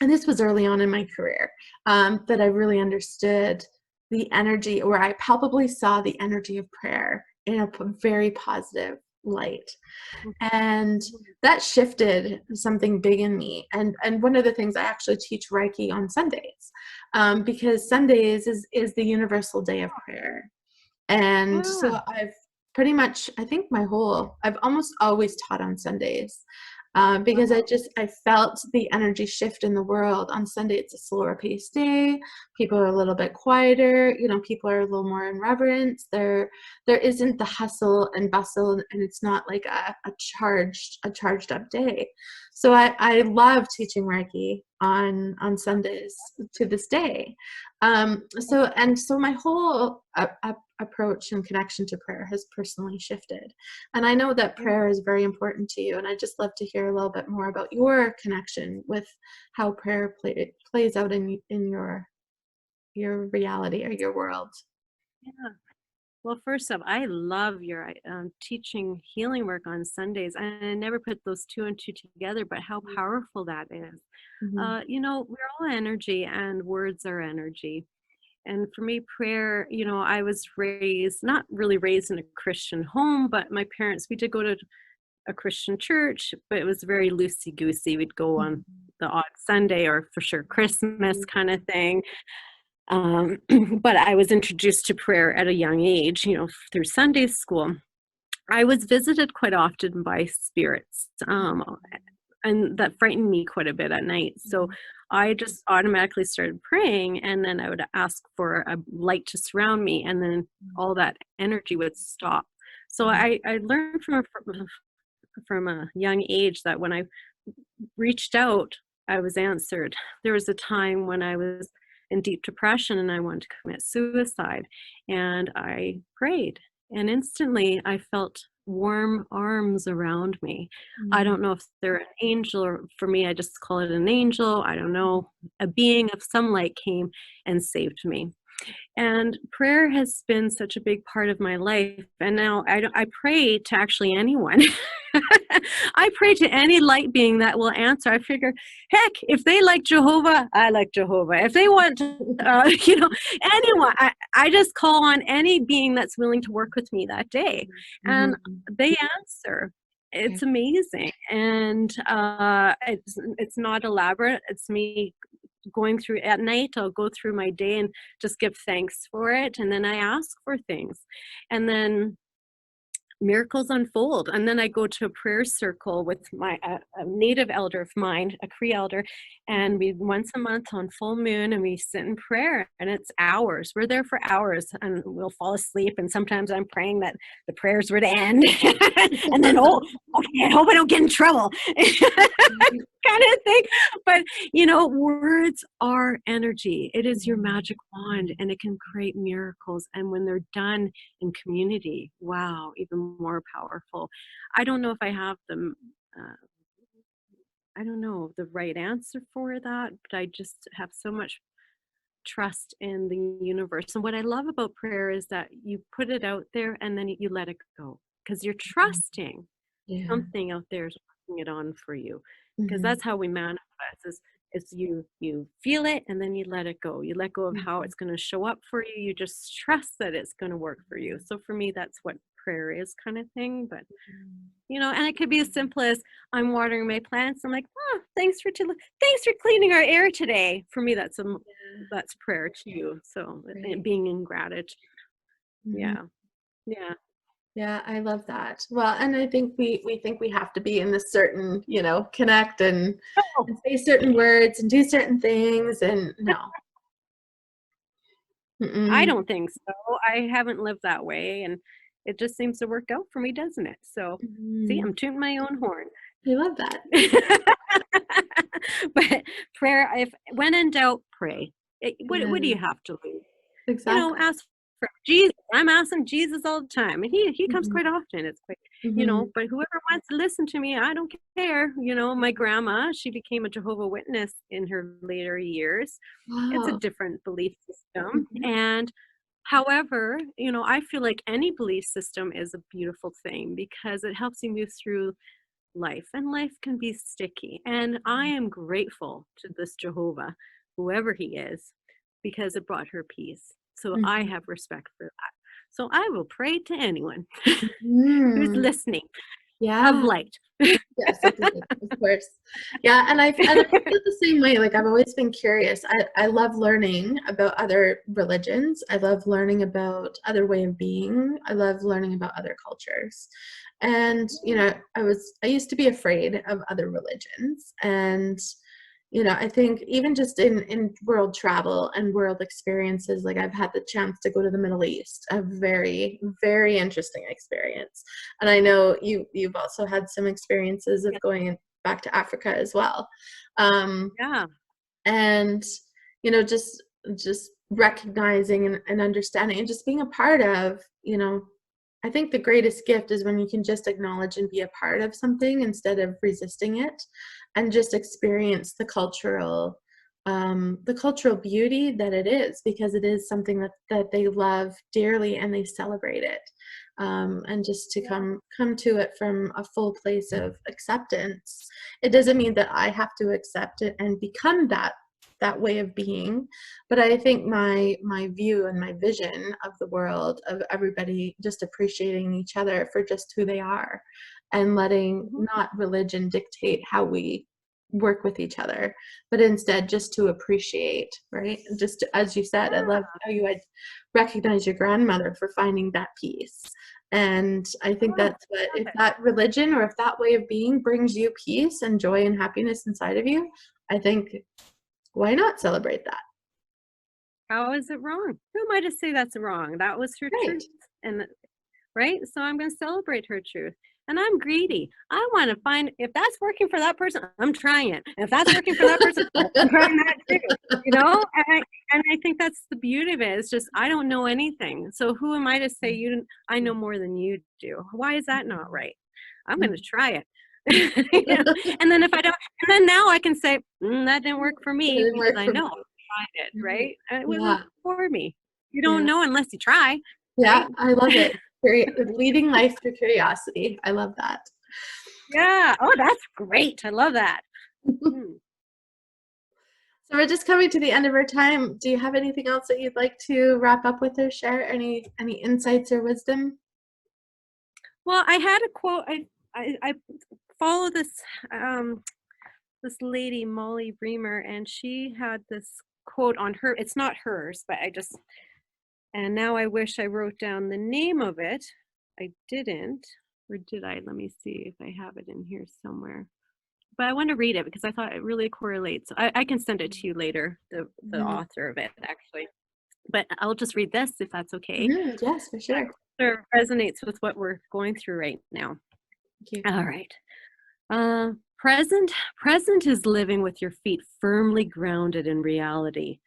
and this was early on in my career, that I really understood the energy, or I palpably saw the energy of prayer in a very positive light. And that shifted something big in me. And one of the things, I actually teach Reiki on Sundays, because Sundays is the universal day of prayer. And so I've pretty much, I think I've almost always taught on Sundays, because I felt the energy shift in the world. On Sunday, it's a slower paced day. People are a little bit quieter. You know, people are a little more in reverence. There isn't the hustle and bustle, and it's not like a charged up day. So I love teaching Reiki on Sundays to this day. So my whole approach and connection to prayer has personally shifted. And I know that prayer is very important to you. And I'd just love to hear a little bit more about your connection with how prayer plays out in your reality or your world. Yeah. Well, first off, I love your teaching healing work on Sundays. I never put those two and two together, but how powerful that is. Mm-hmm. You know, we're all energy and words are energy. And for me, prayer, you know, I was not really raised in a Christian home, but my parents, we did go to a Christian church, but it was very loosey-goosey. We'd go on the odd Sunday or for sure Christmas kind of thing. But I was introduced to prayer at a young age, you know, through Sunday school. I was visited quite often by spirits, and that frightened me quite a bit at night. So I just automatically started praying, and then I would ask for a light to surround me, and then all that energy would stop. So I learned from a young age that when I reached out, I was answered. There was a time when I was in deep depression and I wanted to commit suicide, and I prayed, and instantly I felt warm arms around me. I don't know if they're an angel, or for me, I just call it an angel. I don't know. A being of some light came and saved me. And prayer has been such a big part of my life. And now I pray to actually anyone. I pray to any light being that will answer. I figure, heck, if they like Jehovah, I like Jehovah. If they want, you know, anyone, I just call on any being that's willing to work with me that day. And they answer. It's amazing. And it's not elaborate. It's me going through at night. I'll go through my day and just give thanks for it, and then I ask for things, and then miracles unfold. And then I go to a prayer circle with a native elder of mine, a Cree elder, and we once a month on full moon, and we sit in prayer, and it's hours. We're there for hours, and we'll fall asleep, and sometimes I'm praying that the prayers would end and then okay, I hope I don't get in trouble kind of thing. But you know, words are energy. It is your magic wand, and it can create miracles, and when they're done in community, wow, even more powerful. I don't know if I have them I don't know the right answer for that, but I just have so much trust in the universe. And what I love about prayer is that you put it out there and then you let it go, because you're trusting something out there is putting it on for you. Because that's how we manifest is you feel it and then you let it go. You let go of how it's going to show up for you. You just trust that it's going to work for you. So for me, that's what prayer is, kind of thing. But you know, and it could be as simple as I'm watering my plants. I'm like, oh, thanks for cleaning our air today. For me, that's prayer too. So being in gratitude. Yeah. Yeah. Yeah, I love that. Well, and I think we think we have to be in this certain, connect Oh, and say certain words and do certain things, and no. I Mm-mm. don't think so. I haven't lived that way, and it just seems to work out for me, doesn't it? So, see, Mm. I'm tooting my own horn. I love that. But prayer, if when in doubt, pray. What do you Yeah, have to lose? exactly. Ask for Jesus. I'm asking Jesus all the time, and he comes Mhm, quite often. It's quite, mhm. but whoever wants to listen to me, I don't care. My grandma, she became a Jehovah Witness in her later years. It's a Wow. different belief system, Mhm, and however, I feel like any belief system is a beautiful thing because it helps you move through life, and life can be sticky. And I am grateful to this Jehovah, whoever he is, because it brought her peace. So I mhm, have respect for that. So I will pray to anyone who's mhm. listening of Yeah. light. Yes, of course. Yeah, and I feel the same way. Like I've always been curious. I love learning about other religions. I love learning about other way of being. I love learning about other cultures. And, I used to be afraid of other religions. And, I think even just in world travel and world experiences, like I've had the chance to go to the Middle East, a very, very interesting experience. And I know you've also had some experiences of going back to Africa as well. Um, Yeah. and just recognizing and understanding and just being a part of, I think the greatest gift is when you can just acknowledge and be a part of something instead of resisting it, and just experience the cultural beauty that it is, because it is something that they love dearly and they celebrate it. And just to come to it from a full place of acceptance. It doesn't mean that I have to accept it and become that way of being, but I think my view and my vision of the world, of everybody just appreciating each other for just who they are, and letting Mhm. not religion dictate how we work with each other, but instead just to appreciate, right? Just as you said, I love how you had recognized your grandmother for finding that peace. And I think Oh, that's what, love if it. that religion or if that way of being brings you peace and joy and happiness inside of you, I think, why not celebrate that? How is it wrong? Who am I to say that's wrong? That was her Right. truth. And right? So I'm going to celebrate her truth. And I'm greedy. I want to find if that's working for that person, I'm trying it. If that's working for that person, I'm trying that too. And I think that's the beauty of it. It's just I don't know anything. So who am I to say I know more than you do? Why is that not right? I'm going to try it. And then if I don't, and then now I can say that didn't work for It me didn't because work I for know me. I tried it, Right. right? And it wasn't Yeah. for me. You don't Yeah. know unless you try, Yeah. right? I love it. Leading life through curiosity. I love that. Yeah. Oh, that's great. I love that. So Hmm. we're just coming to the end of our time. Do you have anything else that you'd like to wrap up with or share? Any insights or wisdom? Well, I had a quote. I follow um this lady Molly Bremer, and she had this quote on her. It's not hers, but and now I wish I wrote down the name of it. I didn't, or did I? Let me see if I have it in here somewhere. But I want to read it because I thought it really correlates. I can send it to you later, the Mhm. author of it, actually. But I'll just read this if that's okay. Mhm. Yes, for sure. Sure resonates with what we're going through right now. Thank you. All right. Present is living with your feet firmly grounded in reality,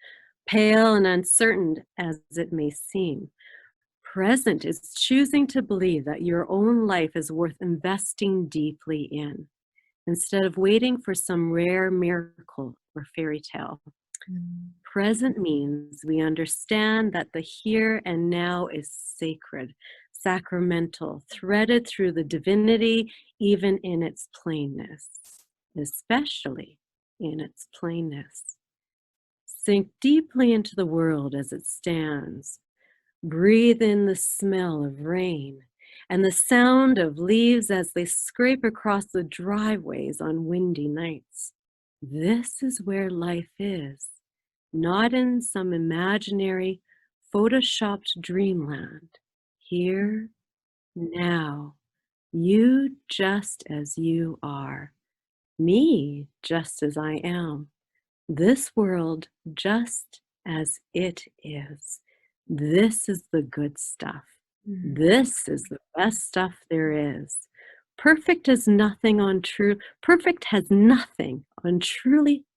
pale and uncertain as it may seem. Present is choosing to believe that your own life is worth investing deeply in, instead of waiting for some rare miracle or fairy tale. Mm. Present means we understand that the here and now is sacred, sacramental, threaded through the divinity, even in its plainness, especially in its plainness. Sink deeply into the world as it stands. Breathe in the smell of rain and the sound of leaves as they scrape across the driveways on windy nights. This is where life is, not in some imaginary, photoshopped dreamland. here, now, you just as you are, me just as I am, this world just as it is. This is the good stuff. This is the best stuff there is. Perfect has nothing on truly,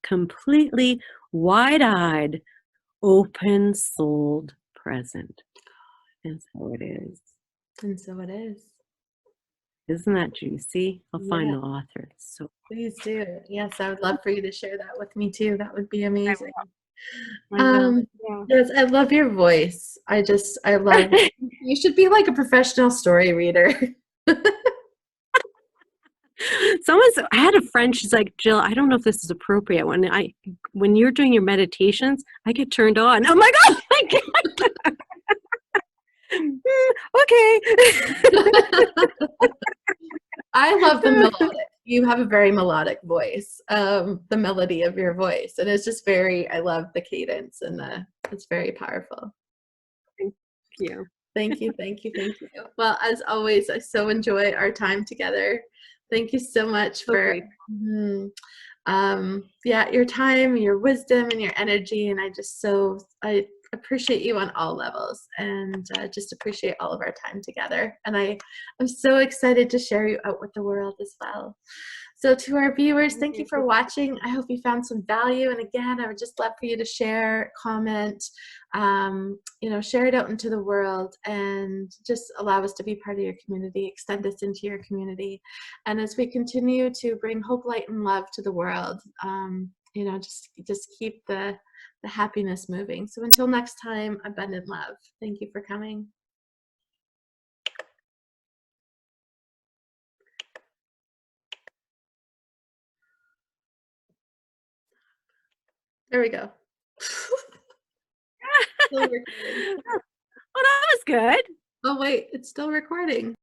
completely, wide-eyed, open-souled present. And so it is. And so it is. Isn't that juicy? I'll find Yeah. the author. So Please do. Yes, I would love for you to share that with me too. That would be amazing. I will. Yeah. Yes, I love your voice. I love, you should be like a professional story reader. I had a friend, she's like, Jill, I don't know if this is appropriate. When you're doing your meditations, I get turned on. I'm like, oh my God. Okay. I love the melodic. You have a very melodic voice, the melody of your voice. And it's just I love the cadence and it's very powerful. Thank you. Thank you, thank you, thank you. Well, as always, I so enjoy our time together. Thank you so much for your time, your wisdom, and your energy. And I appreciate you on all levels, and just appreciate all of our time together. And I'm so excited to share you out with the world as well. So to our viewers, thank you for watching. I hope you found some value. And again, I would just love for you to share, comment, share it out into the world, and just allow us to be part of your community, extend us into your community. And as we continue to bring hope, light, and love to the world, just keep the happiness moving. So until next time, abundant love. Thank you for coming. There we go. Still recording. Well, that was good. Oh wait, it's still recording.